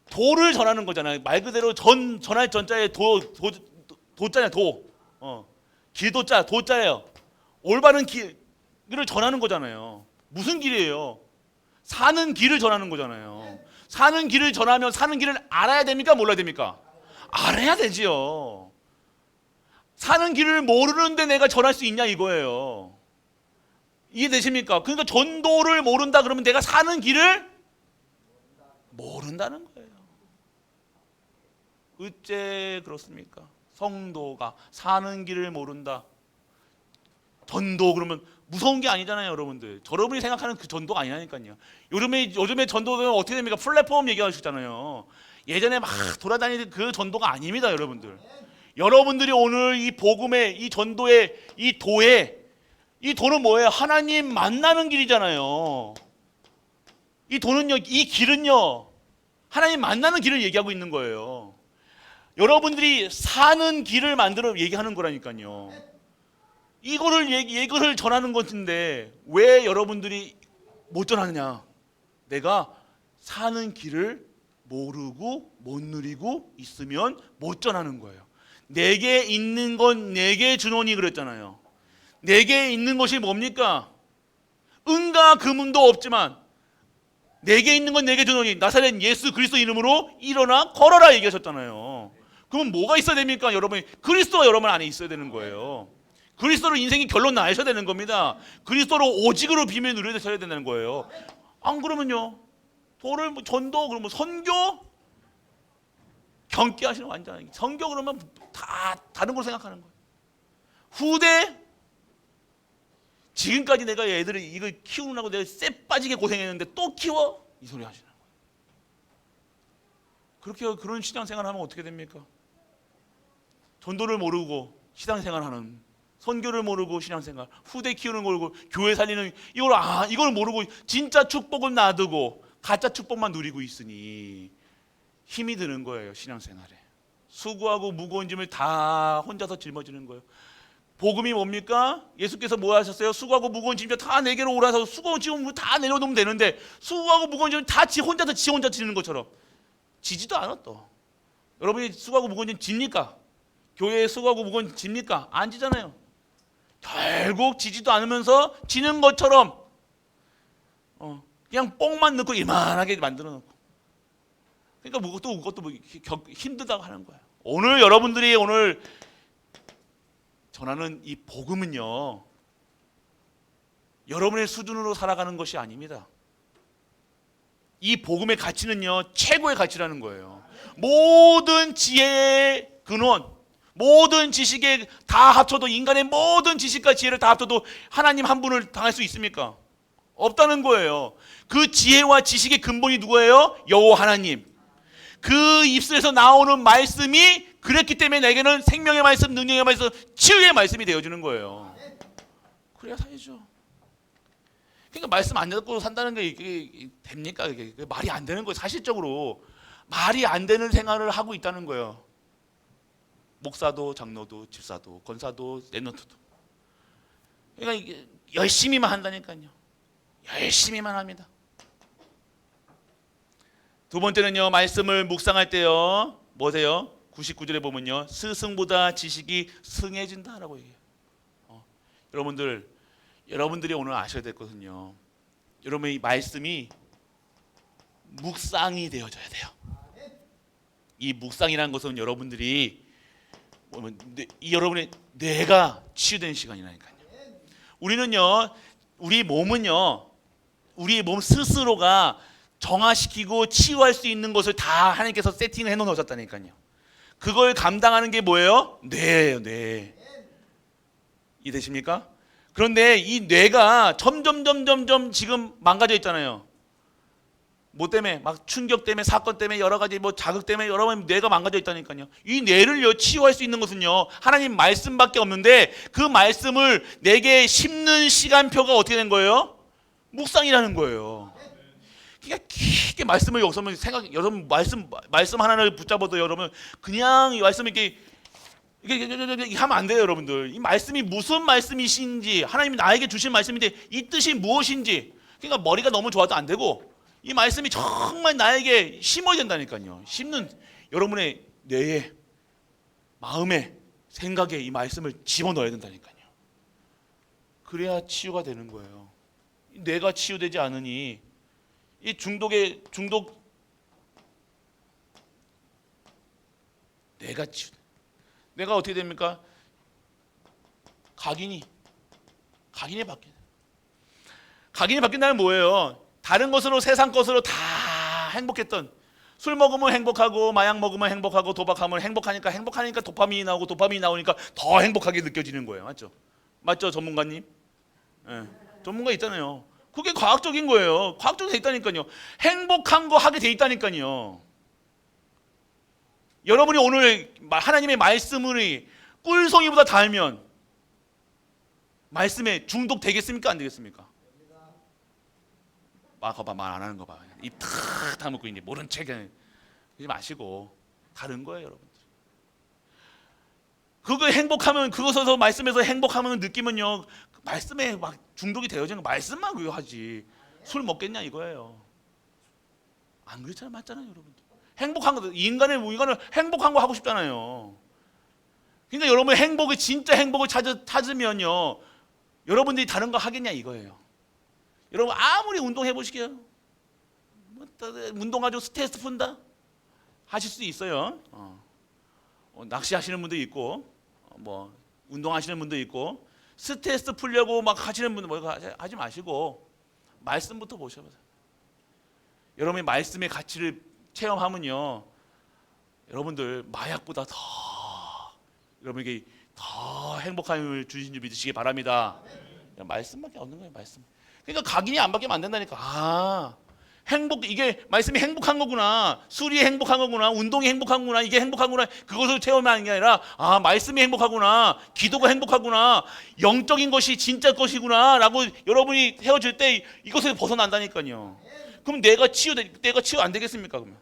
도를 전하는 거잖아요. 말 그대로 전할 전자에 도자냐, 도. 길도자, 도자예요. 올바른 길을 전하는 거잖아요. 무슨 길이에요? 사는 길을 전하는 거잖아요. 사는 길을 전하면 사는 길을 알아야 됩니까? 몰라야 됩니까? 알아야 되지요. 사는 길을 모르는데 내가 전할 수 있냐 이거예요. 이해되십니까? 그러니까 전도를 모른다 그러면 내가 사는 길을 모른다는 거예요. 어째 그렇습니까? 성도가 사는 길을 모른다. 전도 그러면 무서운 게 아니잖아요, 여러분들. 여러분이 생각하는 그 전도가 아니라니까요. 요즘에 전도는 어떻게 됩니까? 플랫폼 얘기하시잖아요. 예전에 막 돌아다니는 그 전도가 아닙니다, 여러분들. 여러분들이 오늘 이 복음의 이 전도의 이 도는 뭐예요? 하나님 만나는 길이잖아요. 이 도는요, 이 길은요, 하나님 만나는 길을 얘기하고 있는 거예요. 여러분들이 사는 길을 만들어 얘기하는 거라니까요. 이거를 전하는 것인데 왜 여러분들이 못 전하느냐? 내가 사는 길을 모르고 못 누리고 있으면 못 전하는 거예요. 내게 있는 건 내게 주노니 그랬잖아요. 내게 있는 것이 뭡니까? 은과 금은도 없지만 내게 있는 건 내게 주노니 나사렛 예수 그리스도 이름으로 일어나 걸어라 얘기하셨잖아요. 그러면 뭐가 있어야 됩니까? 여러분이 그리스도가 여러분 안에 있어야 되는 거예요. 그리스도로 인생이 결론 나셔야 되는 겁니다. 그리스도로 오직으로 비밀 누려야 되는 거예요. 안 그러면요, 도를 전도 그러면 선교 경계하시는 완전 선교 그러면 다 다른 걸 생각하는 거예요. 후대 지금까지 내가 애들을 이거 키우느라고 내가 쎄 빠지게 고생했는데 또 키워? 이 소리 하시는 거예요. 그런 신앙생활 하면 어떻게 됩니까? 전도를 모르고 신앙생활하는, 선교를 모르고 신앙생활, 후대 키우는 걸 모르고 교회 살리는 이걸 모르고 진짜 축복을 놔두고 가짜 축복만 누리고 있으니 힘이 드는 거예요. 신앙생활에 수고하고 무거운 짐을 다 혼자서 짊어지는 거예요. 복음이 뭡니까? 예수께서 뭐 하셨어요? 수고하고 무거운 짐을 다 내게로 오라서 수고하고 짐을 다 내려놓으면 되는데 수고하고 무거운 짐을 다 지 혼자 지는 것처럼 지지도 않아. 또 여러분이 수고하고 무거운 짐 집니까? 교회에 수고하고 무거운 짐 집니까? 안 지잖아요. 결국 지지도 않으면서 지는 것처럼 그냥 뽕만 넣고 이만하게 만들어 놓고, 그러니까 그것도 힘들다고 하는 거예요. 오늘 여러분들이 오늘 전하는 이 복음은요, 여러분의 수준으로 살아가는 것이 아닙니다. 이 복음의 가치는요, 최고의 가치라는 거예요. 모든 지혜의 근원, 모든 지식에 다 합쳐도, 인간의 모든 지식과 지혜를 다 합쳐도 하나님 한 분을 당할 수 있습니까? 없다는 거예요. 그 지혜와 지식의 근본이 누구예요? 여호와 하나님. 그 입술에서 나오는 말씀이 그랬기 때문에 내게는 생명의 말씀, 능력의 말씀, 치유의 말씀이 되어주는 거예요. 그래야 살죠. 그러니까 말씀 안 듣고 산다는 게 이게 됩니까? 이게 말이 안 되는 거예요. 사실적으로 말이 안 되는 생활을 하고 있다는 거예요. 목사도, 장로도, 집사도, 권사도, 랩런트도. 그러니까 이게 열심히만 한다니까요. 열심히만 합니다. 두 번째는요, 말씀을 묵상할 때요, 뭐세요? 99절에 보면요, 스승보다 지식이 승해진다라고 얘기해요. 여러분들이 오늘 아셔야 될 것은요, 여러분의 이 말씀이 묵상이 되어져야 돼요. 이 묵상이라는 것은 여러분들이 여러분의 뇌가 치유된 시간이라니까요. 우리는요, 우리 몸 스스로가 정화시키고 치유할 수 있는 것을 다 하나님께서 세팅을 해놓은 오셨다니까요. 그걸 감당하는 게 뭐예요? 뇌예요, 뇌. 이해되십니까? 그런데 이 뇌가 점점 지금 망가져 있잖아요. 뭐 때문에? 막 충격 때문에, 사건 때문에, 여러 가지 뭐 자극 때문에 여러 번 뇌가 망가져 있다니까요. 이 뇌를요 치유할 수 있는 것은요 하나님 말씀밖에 없는데, 그 말씀을 내게 심는 시간표가 어떻게 된 거예요? 묵상이라는 거예요. 그러니까 깊게 말씀을 여기서 생각, 여러분 말씀 하나를 붙잡아도 여러분 그냥 이 말씀 이렇게 하면 안 돼요, 여러분들. 이 말씀이 무슨 말씀이신지, 하나님이 나에게 주신 말씀인데 이 뜻이 무엇인지, 그러니까 머리가 너무 좋아도 안 되고 이 말씀이 정말 나에게 심어야 된다니까요. 심는 여러분의 뇌에, 마음에, 생각에 이 말씀을 집어넣어야 된다니까요. 그래야 치유가 되는 거예요. 뇌가 치유되지 않으니 이 중독 뇌가 치유. 뇌가 어떻게 됩니까? 각인이 바뀌는. 각인이 바뀐다는 뭐예요? 다른 것으로, 세상 것으로 다 행복했던, 술 먹으면 행복하고 마약 먹으면 행복하고 도박하면 행복하니까 도파민이 나오고, 도파민이 나오니까 더 행복하게 느껴지는 거예요. 맞죠 전문가님? 네. 전문가 있잖아요. 그게 과학적인 거예요. 과학적으로 돼 있다니까요. 행복한 거 하게 돼 있다니까요. 여러분이 오늘 하나님의 말씀을 꿀송이보다 달면 말씀에 중독되겠습니까? 안 되겠습니까? 말 안 하는 거 봐. 입 탁 다물고 있니 모른 척 하지 마시고. 다른 거예요, 여러분들. 그거 행복하면, 그것에서 말씀에서 행복하면 느끼면요 말씀에 막 중독이 되어지는 거. 말씀만 그거 하지 술 먹겠냐 이거예요. 안 그렇잖아요. 맞잖아요, 여러분들. 행복한 거, 인간은 행복한 거 하고 싶잖아요. 그러니까 여러분 행복을, 진짜 행복을 찾으면요 여러분들이 다른 거 하겠냐 이거예요. 여러분 아무리 운동해 보시게요, 운동 가지고 스트레스 푼다 하실 수 있어요. 낚시하시는 분도 있고, 뭐 운동하시는 분도 있고, 스트레스 풀려고 막 하시는 분들 뭐 하지 마시고 말씀부터 보셔보세요. 여러분이 말씀의 가치를 체험하면요 여러분들 마약보다 더 여러분에게 더 행복함을 주신 줄 믿으시기 바랍니다. 말씀밖에 없는 거예요, 말씀. 그러니까 각인이 안 바뀌면 안 된다니까. 이게 말씀이 행복한 거구나, 술이 행복한 거구나, 운동이 행복한 거구나, 이게 행복한 거구나, 그것을 체험하는 게 아니라 말씀이 행복하구나, 기도가 행복하구나, 영적인 것이 진짜 것이구나 라고 여러분이 헤어질 때 이것에서 벗어난다니까요. 그럼 내가 치유 안 되겠습니까? 그러면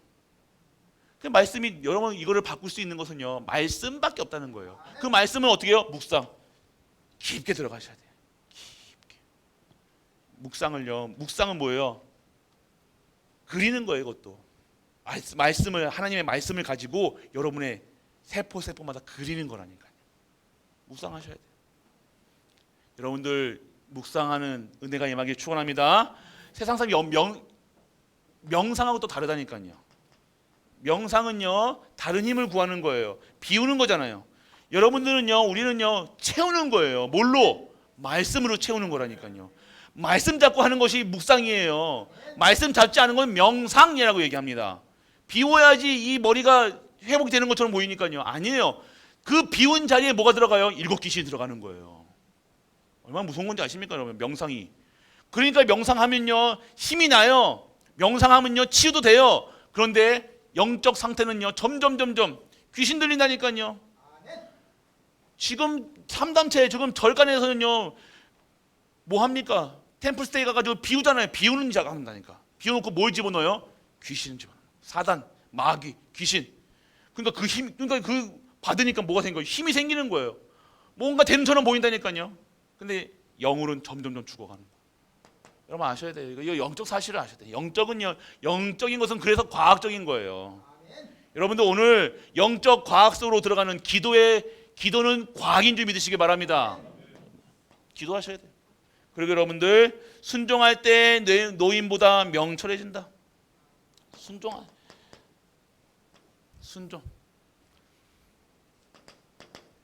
그 말씀이, 여러분 이거를 바꿀 수 있는 것은요 말씀밖에 없다는 거예요. 그 말씀은 어떻게 해요? 묵상 깊게 들어가셔야 돼요. 깊게. 묵상은 뭐예요? 그리는 거예요. 이것도 하나님의 말씀을 가지고 여러분의 세포마다 그리는 거라니까요. 묵상하셔야 돼요. 여러분들 묵상하는 은혜가 임하길 축원합니다. 세상 사람이 명상하고 또 다르다니까요. 명상은요 다른 힘을 구하는 거예요. 비우는 거잖아요. 여러분들은요, 우리는요 채우는 거예요. 뭘로? 말씀으로 채우는 거라니까요. 말씀 잡고 하는 것이 묵상이에요. 말씀 잡지 않은 건 명상이라고 얘기합니다. 비워야지 이 머리가 회복이 되는 것처럼 보이니까요. 아니에요. 그 비운 자리에 뭐가 들어가요? 일곱 귀신이 들어가는 거예요. 얼마나 무서운 건지 아십니까, 여러분? 명상이. 그러니까 명상하면요 힘이 나요. 명상하면요 치유도 돼요. 그런데 영적 상태는요 점점 귀신 들린다니까요. 지금 3단체 지금 절간에서는요 뭐 합니까? 템플스테이 가가지고 비우잖아요. 비우는 자가 한다니까. 비워놓고 뭘 집어넣어요? 귀신을 집어넣어요. 사단, 마귀, 귀신. 그러니까 그 받으니까 뭐가 생겨요? 힘이 생기는 거예요. 뭔가 되는 처럼 보인다니까요. 근데 영으로는 점점 죽어가는 거예요. 여러분 아셔야 돼요. 이거 영적 사실을 아셔야 돼요. 영적인 것은 그래서 과학적인 거예요. 여러분들 오늘 영적 과학 속으로 들어가는 기도는 과학인 줄 믿으시기 바랍니다. 기도하셔야 돼요. 그리고 여러분들 순종할 때 노인보다 명철해진다. 순종.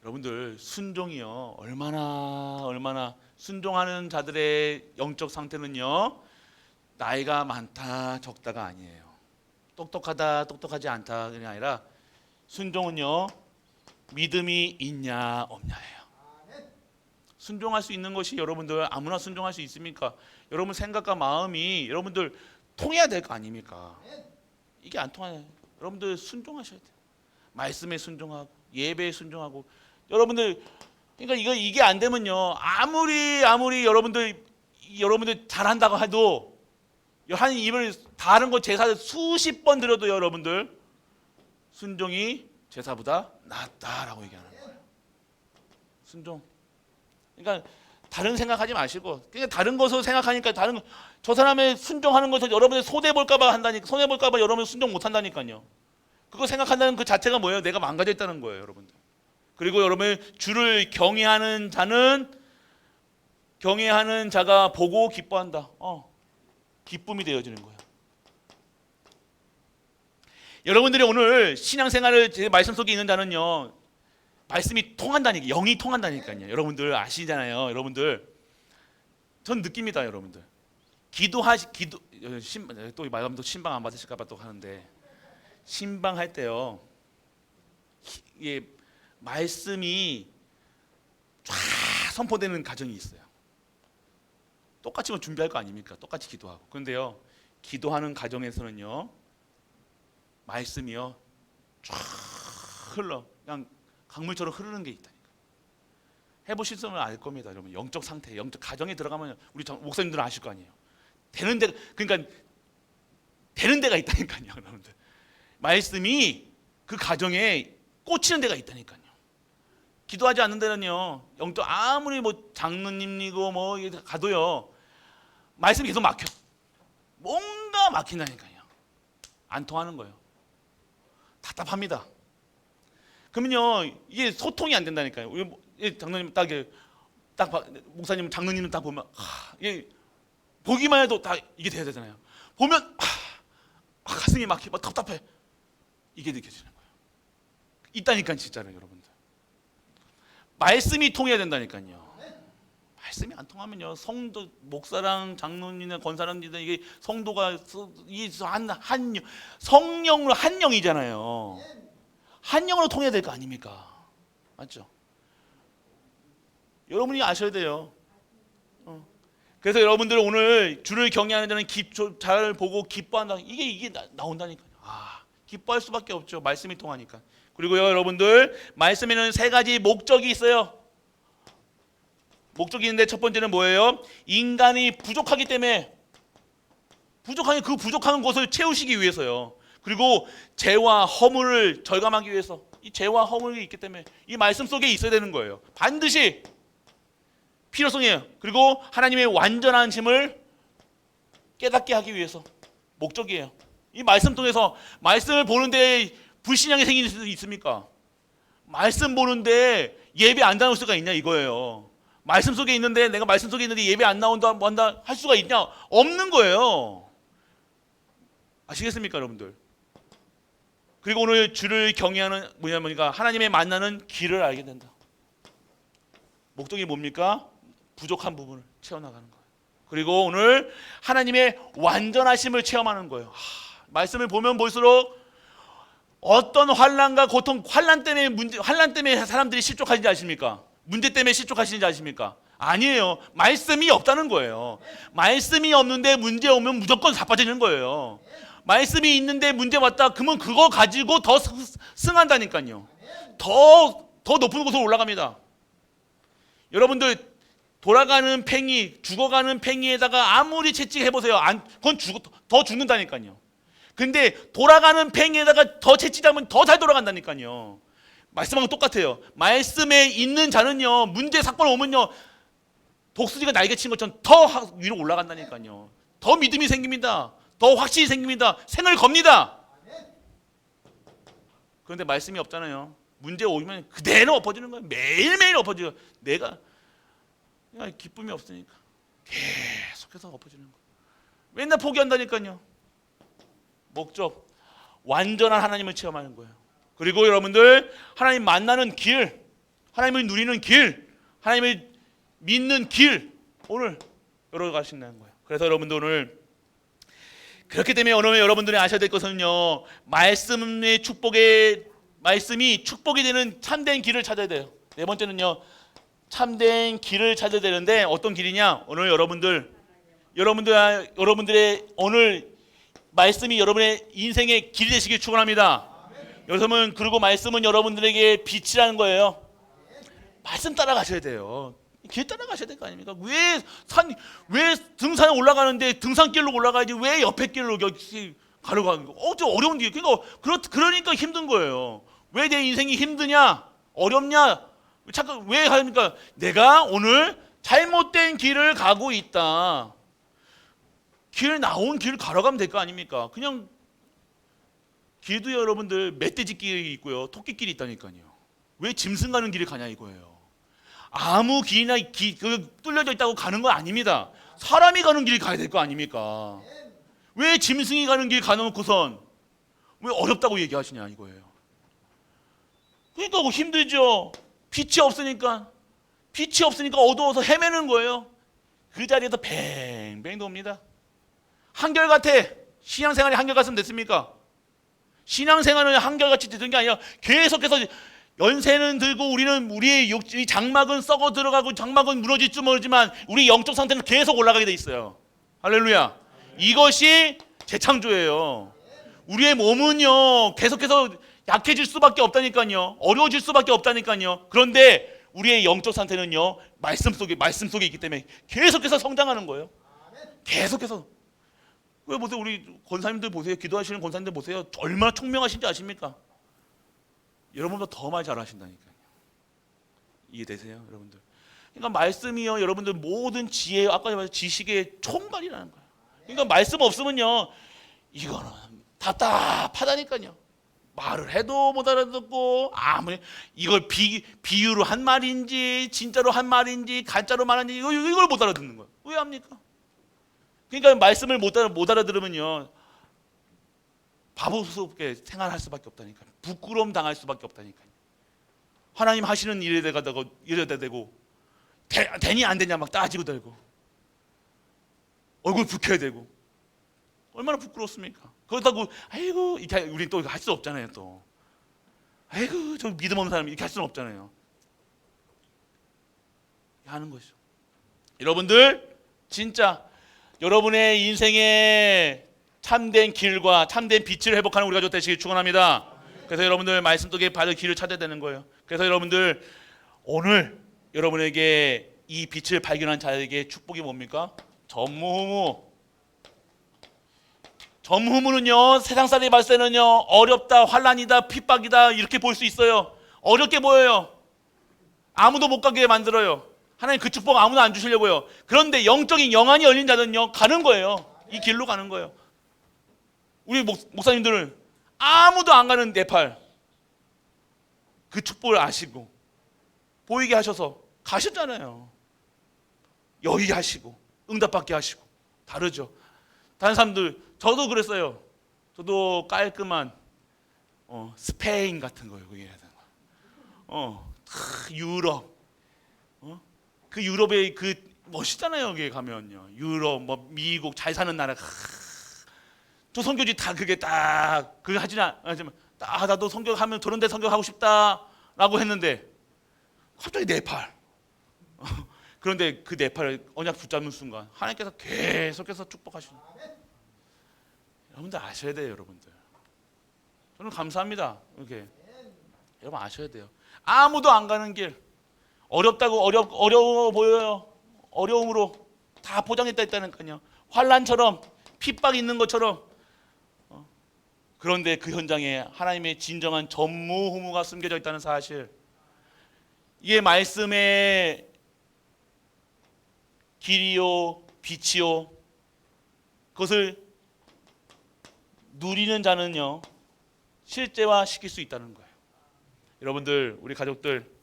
여러분들 순종이요 얼마나 순종하는 자들의 영적 상태는요 나이가 많다 적다가 아니에요. 똑똑하다 똑똑하지 않다 그게 아니라 순종은요 믿음이 있냐 없냐예요. 순종할 수 있는 것이 여러분들 아무나 순종할 수 있습니까? 여러분 생각과 마음이 여러분들 통해야 될 거 아닙니까? 이게 안 통하냐? 여러분들 순종하셔야 돼요. 말씀에 순종하고 예배에 순종하고 여러분들 그러니까 이게 안 되면요 아무리 여러분들 잘한다고 해도 한 입을 다른 거 제사 수십 번 드려도 여러분들 순종이 제사보다 낫다라고 얘기하는 거예요. 순종. 그러니까 다른 생각하지 마시고 그냥 다른 것을 생각하니까 저 사람의 순종하는 것을 여러분들 손해 볼까봐 한다니까 손해 볼까봐 여러분 순종 못 한다니까요. 그거 생각한다는 그 자체가 뭐예요? 내가 망가져 있다는 거예요, 여러분들. 그리고 여러분 주를 경외하는 자가 보고 기뻐한다. 기쁨이 되어지는 거예요. 여러분들이 오늘 신앙생활을 제 말씀 속에 있는 자는요. 말씀이 통한다니까, 영이 통한다니까요. 여러분들 아시잖아요. 여러분들 전 느낍니다, 여러분들. 또 말하면 신방 안 받으실까봐 또 하는데 신방할 때요. 이게 말씀이 쫙 선포되는 가정이 있어요. 똑같이 준비할 거 아닙니까? 똑같이 기도하고. 그런데요, 기도하는 가정에서는요, 말씀이요, 쫙 흘러 그냥 강물처럼 흐르는 게 있다니까. 해보시면 알 겁니다, 여러분. 영적 상태, 영적 가정에 들어가면 우리 목사님들은 아실 거 아니에요. 되는 데가 있다니까요, 여러분들. 말씀이 그 가정에 꽂히는 데가 있다니까요. 기도하지 않는 데는요, 영적 아무리 장로님이고 가도요, 말씀이 계속 막혀. 뭔가 막힌다니까요. 안 통하는 거예요. 답답합니다. 그러면요, 이게 소통이 안 된다니까요. 장로님 목사님 장로님은 딱 보면 이게 보기만 해도 다 이게 돼야 되잖아요. 보면 가슴이 막히 막 답답해. 이게 느껴지는 거예요. 있다니까 진짜로 여러분들. 말씀이 통해야 된다니까요. 말씀이 안 통하면요, 성도 목사랑 장로님이나 권사님들 이게 성도가 성령으로 한 영이잖아요. 한 영으로 통해야 될 거 아닙니까? 맞죠? 여러분이 아셔야 돼요. 그래서 여러분들 오늘 주를 경외하는 자는 잘 보고 기뻐한다. 이게 나온다니까요. 기뻐할 수밖에 없죠. 말씀이 통하니까. 그리고요, 여러분들 말씀에는 세 가지 목적이 있어요. 목적이 있는데 첫 번째는 뭐예요? 인간이 부족하기 때문에 그 부족한 것을 채우시기 위해서요. 그리고 죄와 허물을 절감하기 위해서 이 죄와 허물이 있기 때문에 이 말씀 속에 있어야 되는 거예요. 반드시 필요성이에요. 그리고 하나님의 완전하심을 깨닫게 하기 위해서 목적이에요. 이 말씀 통해서 말씀을 보는데 불신앙이 생길 수 있습니까? 말씀 보는데 예배 안 나올 수가 있냐 이거예요. 말씀 속에 있는데 내가 말씀 속에 있는데 예배 안 나온다 뭐한다 할 수가 있냐? 없는 거예요. 아시겠습니까, 여러분들? 그리고 오늘 주를 경외하는 뭐냐면 하나님의 만나는 길을 알게 된다. 목적이 뭡니까? 부족한 부분을 채워나가는 거예요. 그리고 오늘 하나님의 완전하심을 체험하는 거예요. 말씀을 보면 볼수록 어떤 환난과 고통, 환난 때문에 사람들이 실족하는지 아십니까? 문제 때문에 실족하시는지 아십니까? 아니에요. 말씀이 없다는 거예요. 말씀이 없는데 문제 오면 무조건 자빠지는 거예요. 말씀이 있는데 문제 왔다 그러면 그거 가지고 더 승한다니까요. 더 높은 곳으로 올라갑니다. 여러분들 돌아가는 팽이, 죽어가는 팽이에다가 아무리 채찍해보세요. 그건 더 죽는다니까요. 근데 돌아가는 팽이에다가 더 채찍하면 더 잘 돌아간다니까요. 말씀하고 똑같아요. 말씀에 있는 자는요, 문제 사건 오면요, 독수리가 날개 친 것처럼 더 위로 올라간다니까요. 더 믿음이 생깁니다. 더 확신이 생깁니다. 생을 겁니다. 그런데 말씀이 없잖아요. 문제 오면 그대로 엎어지는 거예요. 매일매일 엎어져요. 내가 기쁨이 없으니까 계속해서 엎어지는 거예요. 맨날 포기한다니까요. 목적, 완전한 하나님을 체험하는 거예요. 그리고 여러분들 하나님 만나는 길, 하나님을 누리는 길, 하나님을 믿는 길 오늘 열어가신다는 거예요. 그래서 여러분들 오늘 그렇기 때문에 오늘 여러분들이 아셔야 될 것은요, 말씀이 축복이 되는 참된 길을 찾아야 돼요. 네 번째는요, 참된 길을 찾아야 되는데 어떤 길이냐? 오늘 여러분들의 오늘 말씀이 여러분의 인생의 길이 되시길 축원합니다. 여러분, 그리고 말씀은 여러분들에게 빛이라는 거예요. 말씀 따라가셔야 돼요. 길 따라가셔야 될 거 아닙니까? 왜 등산에 올라가는데 등산길로 올라가야지 왜 옆에 길로 가려고 하는 거? 좀 어려운 길. 그러니까 힘든 거예요. 왜 내 인생이 힘드냐? 어렵냐? 잠깐 왜 하니까 내가 오늘 잘못된 길을 가고 있다. 나온 길 걸어가면 될 거 아닙니까? 그냥 길도 여러분들 멧돼지 길이 있고요, 토끼길이 있다니까요. 왜 짐승 가는 길을 가냐 이거예요. 아무 길이나 뚫려져 있다고 가는 거 아닙니다. 사람이 가는 길을 가야 될 거 아닙니까? 왜 짐승이 가는 길 가놓고선 왜 어렵다고 얘기하시냐 이거예요. 그러니까 힘들죠. 빛이 없으니까 어두워서 헤매는 거예요. 그 자리에서 뱅뱅 돕니다. 한결같아. 신앙생활이 한결같으면 됐습니까? 신앙생활은 한결같이 되는 게 아니라 계속해서 연세는 들고 우리의 장막은 썩어 들어가고 장막은 무너질지 모르지만 우리 영적 상태는 계속 올라가게 돼 있어요. 할렐루야. 이것이 재창조예요. 우리의 몸은요 계속해서 약해질 수밖에 없다니까요. 어려워질 수밖에 없다니까요. 그런데 우리의 영적 상태는요 말씀 속에 있기 때문에 계속해서 성장하는 거예요. 계속해서. 왜 보세요, 우리 권사님들 보세요. 기도하시는 권사님들 보세요. 얼마나 총명하신지 아십니까? 여러분보다 더 많이 잘하신다니까요. 이해되세요, 여러분들? 그러니까 말씀이요, 여러분들 모든 지혜, 아까 말한 지식의 총괄이라는 거예요. 그러니까 말씀 없으면요, 이거는 답답하다니까요. 말을 해도 못 알아듣고 아무리 이걸 비유로 한 말인지 진짜로 한 말인지 가짜로 말하는지 이걸 못 알아듣는 거예요. 왜 합니까? 그러니까 말씀을 못 알아들으면요 바보스럽게 생활할 수밖에 없다니까요. 부끄러움 당할 수밖에 없다니까요. 하나님 하시는 일에다가 대고 되니 안 되냐 막 따지고 들고 얼굴 붉혀야 되고 얼마나 부끄럽습니까? 그렇다고 아이고 이렇게 우리 또 할 수 없잖아요. 또 아이고 저 믿음 없는 사람이 이렇게 할 수는 없잖아요. 하는 것이죠. 여러분들 진짜 여러분의 인생의 참된 길과 참된 빛을 회복하는 우리가 되시길 축원합니다. 그래서 여러분들 말씀 속에 받을 길을 찾아야 되는 거예요. 그래서 여러분들 오늘 여러분에게 이 빛을 발견한 자에게 축복이 뭡니까? 전무후무는요 세상 사람이 봤을 때는요 어렵다, 환난이다, 핍박이다 이렇게 볼 수 있어요. 어렵게 보여요. 아무도 못 가게 만들어요. 하나님 그 축복 아무도 안 주시려고요. 그런데 영적인 영안이 열린 자는요 가는 거예요. 이 길로 가는 거예요. 우리 목사님들은 아무도 안 가는 네팔 그 축복을 아시고 보이게 하셔서 가셨잖아요. 여기 하시고 응답받게 하시고 다르죠. 다른 사람들 저도 그랬어요. 저도 깔끔한 스페인 같은 거예요. 유럽 그 유럽에 그 멋있잖아요. 여기 가면요 유럽 뭐 미국 잘 사는 나라 저 선교지 다 그게 딱 그게 하지는 않지만 나도 선교하면 저런 데 선교하고 싶다라고 했는데 갑자기 네팔 그런데 그 네팔을 언약 붙잡는 순간 하나님께서 계속해서 축복하시는 여러분들 아셔야 돼요. 여러분들 저는 감사합니다. 이렇게 여러분 아셔야 돼요. 아무도 안 가는 길 어렵다고 어려워 보여요. 어려움으로 다 포장했다 했다니까요. 환난처럼 핍박이 있는 것처럼 그런데 그 현장에 하나님의 진정한 전무후무가 숨겨져 있다는 사실 이게 말씀의 길이요 빛이요 그것을 누리는 자는요 실제화시킬 수 있다는 거예요. 여러분들 우리 가족들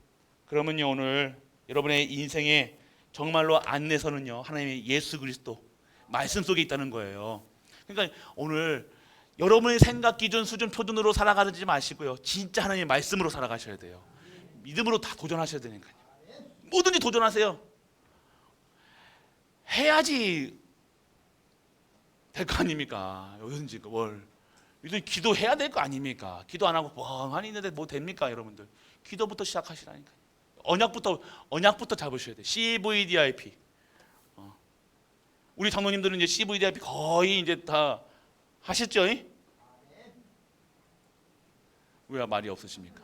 그러면요 오늘 여러분의 인생에 정말로 안내서는요 하나님의 예수 그리스도 말씀 속에 있다는 거예요. 그러니까 오늘 여러분의 생각 기준 수준 표준으로 살아가지 마시고요 진짜 하나님의 말씀으로 살아가셔야 돼요. 믿음으로 다 도전하셔야 되니까요. 뭐든지 도전하세요. 해야지 될 거 아닙니까? 어딘지 뭘 요즘 기도해야 될 거 아닙니까? 기도 안 하고 멍하니 있는데 뭐 됩니까, 여러분들? 기도부터 시작하시라니까. 언약부터 잡으셔야 돼. CVDIP. 우리 장로님들은 이제 CVDIP 거의 이제 다 하셨죠? 왜 말이 없으십니까?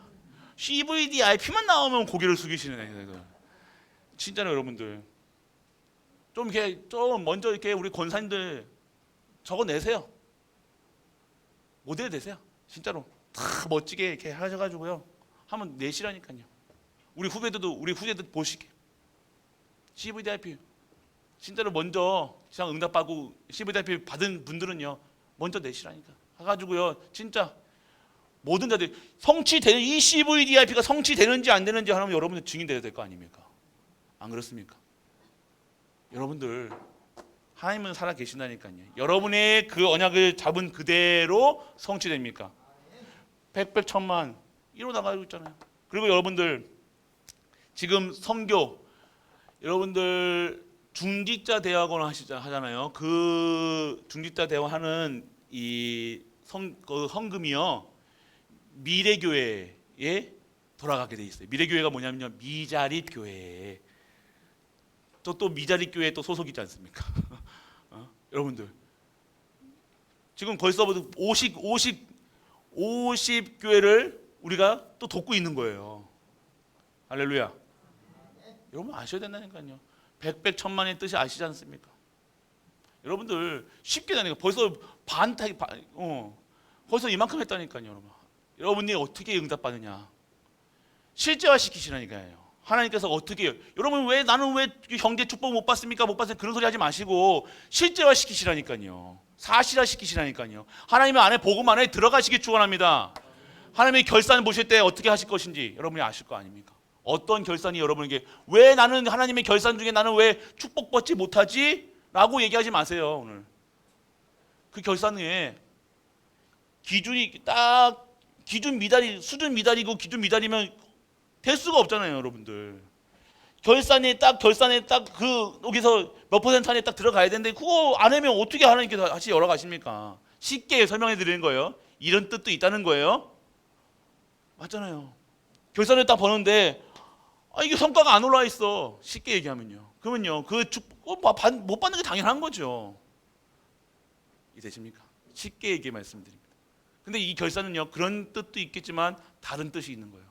CVDIP만 나오면 고개를 숙이시네. 진짜로 여러분들 좀 먼저 이렇게 우리 권사님들 적어내세요. 모델 되세요. 진짜로 다 멋지게 이렇게 하셔가지고요. 한번 내시라니까요. 우리 후배들 보시게. CVDIP 진짜로 먼저 시장 응답받고 CVDIP 받은 분들은요, 먼저 내시라니까. 해가지고요, 진짜 모든 자들 성취되는 이 CVDIP가 성취되는지 안 되는지 하면 여러분들 증인되어야 될 거 아닙니까? 안 그렇습니까? 여러분들 하나님은 살아 계신다니까요. 여러분의 그 언약을 잡은 그대로 성취됩니까? 백백천만 이루어나가고 있잖아요. 그리고 여러분들 지금 선교 여러분들 중직자 대학원 하잖아요. 그 중직자 대학원 하는 그 헌금이요, 미래교회에 돌아가게 돼 있어요. 미래교회가 뭐냐면요, 미자립 교회에 또 미자립 교회에 또 소속이지 않습니까? 여러분들 지금 벌써부터 50 교회를 우리가 또 돕고 있는 거예요. 할렐루야. 여러분 아셔야 된다니까요. 백천만의 뜻이 아시지 않습니까? 여러분들 쉽게 되니까 벌써 벌써 이만큼 했다니까요. 여러분이 어떻게 응답받느냐, 실제화 시키시라니까요. 하나님께서 어떻게, 여러분 나는 왜 형제 축복 못 받습니까? 못 받습니까? 그런 소리 하지 마시고 실제화 시키시라니까요. 사실화 시키시라니까요. 하나님의 안에 복음 안에 들어가시기 축원합니다. 하나님의 결산을 보실 때 어떻게 하실 것인지 여러분이 아실 거 아닙니까? 어떤 결산이 여러분에게, 왜 나는 하나님의 결산 중에 나는 왜 축복받지 못하지? 라고 얘기하지 마세요. 오늘 그 결산에 기준이 딱 수준 미달이고 기준 미달이면 될 수가 없잖아요, 여러분들. 결산에 딱 그 여기서 몇 퍼센트 안에 딱 들어가야 되는데 그거 안 하면 어떻게 하나님께서 다시 열어가십니까? 쉽게 설명해 드리는 거예요. 이런 뜻도 있다는 거예요. 맞잖아요. 결산을 딱 버는데 이게 성과가 안 올라와 있어. 쉽게 얘기하면요. 그러면요, 못 받는 게 당연한 거죠. 이해되십니까? 쉽게 얘기 말씀드립니다. 근데 이 결산은요, 그런 뜻도 있겠지만 다른 뜻이 있는 거예요.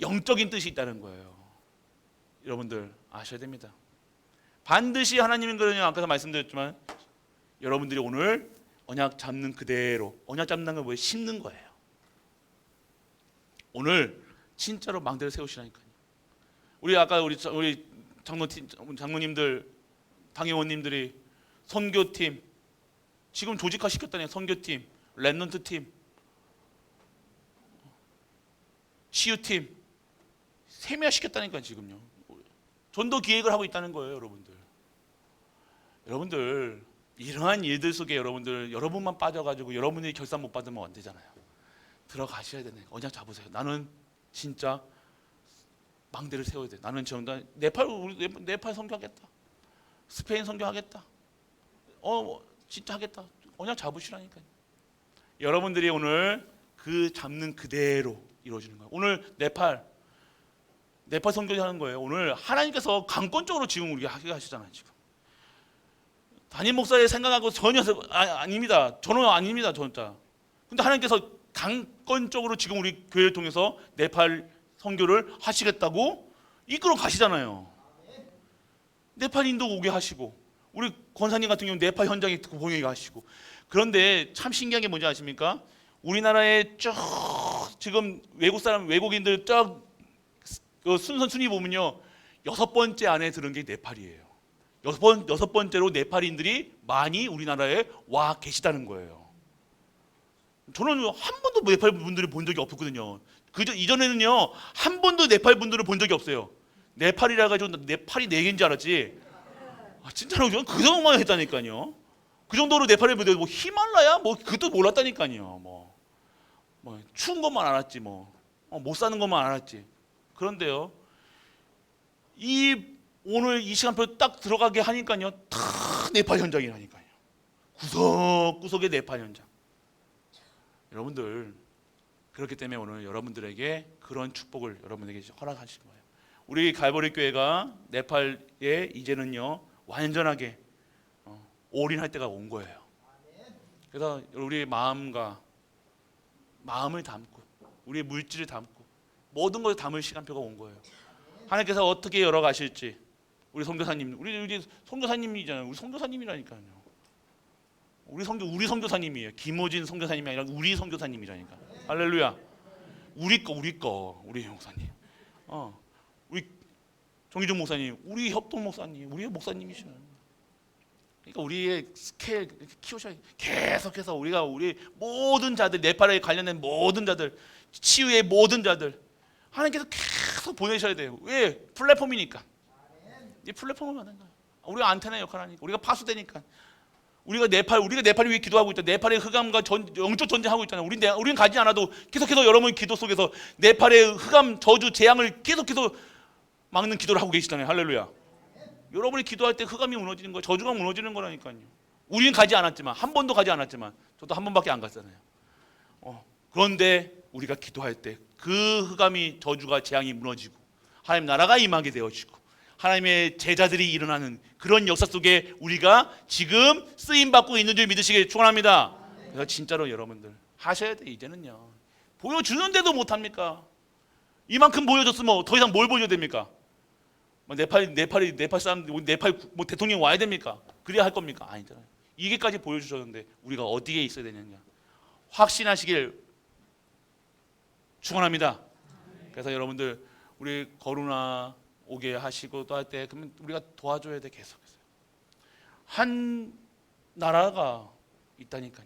영적인 뜻이 있다는 거예요. 여러분들 아셔야 됩니다. 반드시 하나님인 거는요, 아까도 말씀드렸지만 여러분들이 오늘 언약 잡는 그대로, 언약 잡는 건 뭐예요? 심는 거예요. 오늘 진짜로 망대를 세우시라니까요. 아까 우리 장로님들, 당회원님들이 선교팀 지금 조직화 시켰다네요. 선교팀, 랩넌트 팀, 치유팀 세미화 시켰다니까 지금요. 전도 기획을 하고 있다는 거예요, 여러분들. 여러분들 이러한 일들 속에 여러분만 빠져가지고 여러분이 결산 못 받으면 안 되잖아요. 들어가셔야 되네. 언약 잡으세요. 나는 진짜 망대를 세워야 돼. 나는 정말 네팔 선교하겠다. 스페인 선교하겠다. 진짜 하겠다. 언약 잡으시라니까요. 여러분들이 오늘 그 잡는 그대로 이루어지는 거예요. 오늘 네팔 선교하는 거예요. 오늘 하나님께서 강권적으로 지금 우리가 하게 하시잖아요. 지금 담임 목사의 생각하고 전혀 아닙니다. 저는 아닙니다. 진짜. 근데 하나님께서 강권적으로 지금 우리 교회를 통해서 네팔 선교를 하시겠다고 이끌어 가시잖아요. 네팔인도 오게 하시고, 우리 권사님 같은 경우는 네팔 현장에 보내게 하시고. 그런데 참 신기한 게 뭔지 아십니까? 우리나라에 쭉 지금 외국인들 쭉 순위 보면요, 6번째 안에 들은 게 네팔이에요. 여섯 번째로 네팔인들이 많이 우리나라에 와 계시다는 거예요. 저는 한 번도 네팔 분들을 본 적이 없었거든요. 이전에는요, 한 번도 네팔 분들을 본 적이 없어요. 네팔이라 가지고 네팔이 4개인 줄 알았지. 진짜로 저는 그 정도만 했다니까요. 그 정도로 네팔의 분들 뭐 히말라야 그것도 몰랐다니까요. 뭐 추운 것만 알았지, 못 사는 것만 알았지. 그런데요, 오늘 이 시간표 딱 들어가게 하니까요, 다 네팔 현장이라니까요. 구석구석의 네팔 현장. 여러분들, 그렇기 때문에 오늘 여러분들에게 그런 축복을 여러분에게 허락하신 거예요. 우리 갈보리 교회가 네팔에 이제는요 완전하게 올인할 때가 온 거예요. 그래서 우리의 마음을 담고 우리의 물질을 담고 모든 것을 담을 시간표가 온 거예요. 하나님께서 어떻게 열어가실지 우리 선교사님, 우리 선교사님이잖아요. 우리 선교사님이라니까요. 우리 선교사님이에요. 김호진 선교사님이 아니라 우리 선교사님이라니까. 할렐루야. 우리 목사님. 우리 정희종 목사님, 우리 협동 목사님, 우리의 목사님이시죠. 그러니까 우리의 스케일 키우셔야 계속해서 우리가 우리 모든 자들, 네팔에 관련된 모든 자들, 치유의 모든 자들 하나님께서 계속 보내셔야 돼요. 왜? 플랫폼이니까. 이 플랫폼을 만든 거예요. 우리가 안테나 역할을 하니까, 우리가 파수되니까. 우리가 네팔을 위해 기도하고 있다. 네팔의 흑암과 영적 전쟁하고 있잖아요. 우리는 가지 않아도 계속해서 여러분 기도 속에서 네팔의 흑암, 저주, 재앙을 계속해서 막는 기도를 하고 계시잖아요. 할렐루야. 여러분이 기도할 때 흑암이 무너지는 거예요. 저주가 무너지는 거라니까요. 우리는 가지 않았지만, 한 번도 가지 않았지만, 저도 한 번밖에 안 갔잖아요. 그런데 우리가 기도할 때 그 흑암이, 저주가, 재앙이 무너지고 하나님 나라가 임하게 되어지고 하나님의 제자들이 일어나는 그런 역사 속에 우리가 지금 쓰임 받고 있는 줄 믿으시길 축원합니다. 그래서 진짜로 여러분들 하셔야 돼. 이제는요. 보여주는데도 못합니까? 이만큼 보여줬으면 더 이상 뭘 보여줘야 됩니까? 네팔 사람, 네팔 대통령이 와야 됩니까? 그래야 할 겁니까? 아니잖아요. 이게까지 보여주셨는데 우리가 어디에 있어야 되느냐? 확신하시길 축원합니다. 그래서 여러분들 우리 거루나 오게 하시고 또 할 때 그러면 우리가 도와줘야 돼. 계속해서 한 나라가 있다니까요.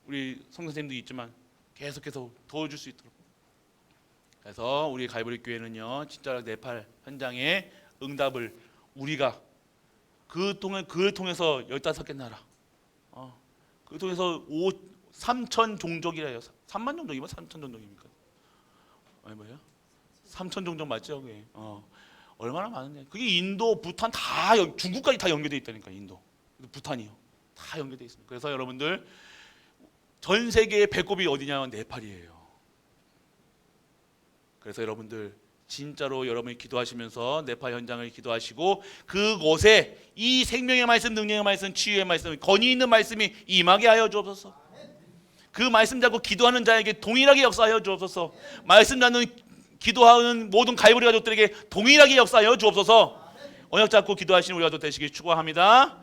우리 성도님도 있지만 계속해서 도와줄 수 있도록. 그래서 우리 갈보리 교회는요 진짜 네팔 현장의 응답을 우리가 그걸 통해서 15개 나라 그 통해서 3천 종족이래요. 3만 종족이면 3천 종족입니까? 아니 뭐예요? 3천 종족 맞죠? 그게 얼마나 많은데. 그게 인도, 부탄 다 중국까지 다 연결돼 있다니까. 인도, 부탄이요. 다 연결돼 있습니다. 그래서 여러분들 전 세계의 배꼽이 어디냐? 네팔이에요. 그래서 여러분들 진짜로 여러분이 기도하시면서 네팔 현장을 기도하시고 그곳에 이 생명의 말씀, 능력의 말씀, 치유의 말씀, 권위 있는 말씀이 임하게 하여 주옵소서. 그 말씀 잡고 기도하는 자에게 동일하게 역사하여 주옵소서. 말씀 잡는 기도하는 모든 갈보리 가족들에게 동일하게 역사하여 주옵소서. 언약 잡고 기도하시는 우리 가족 되시길 축원합니다.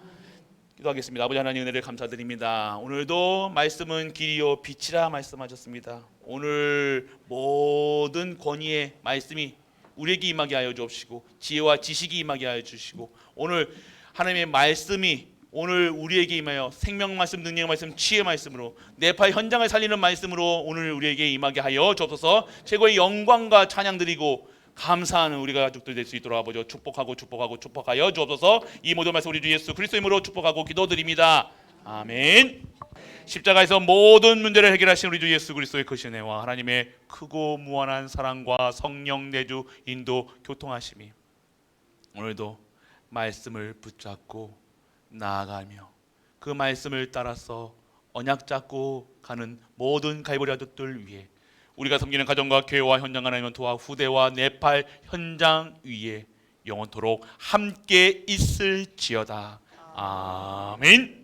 기도하겠습니다. 아버지 하나님 은혜를 감사드립니다. 오늘도 말씀은 길이요 빛이라 말씀하셨습니다. 오늘 모든 권위의 말씀이 우리에게 임하게 하여 주옵시고 지혜와 지식이 임하게 하여 주시고 오늘 하나님의 말씀이 오늘 우리에게 임하여 생명 말씀, 능력 말씀, 치의 말씀으로 네팔 현장을 살리는 말씀으로 오늘 우리에게 임하게 하여 주옵소서. 최고의 영광과 찬양 드리고 감사하는 우리가 가족들 될 수 있도록 아버지 축복하여 주옵소서. 이 모든 말씀 우리 주 예수 그리스도 이름으로 축복하고 기도드립니다. 아멘. 십자가에서 모든 문제를 해결하신 우리 주 예수 그리스도의 크신 은혜와 하나님의 크고 무한한 사랑과 성령 내주 인도 교통하심이 오늘도 말씀을 붙잡고 나아가며 그 말씀을 따라서 언약 잡고 가는 모든 갈보리 가족들 위해 우리가 섬기는 가정과 교회와 현장 하나님은 도와 후대와 네팔 현장 위에 영원토록 함께 있을지어다. 아멘.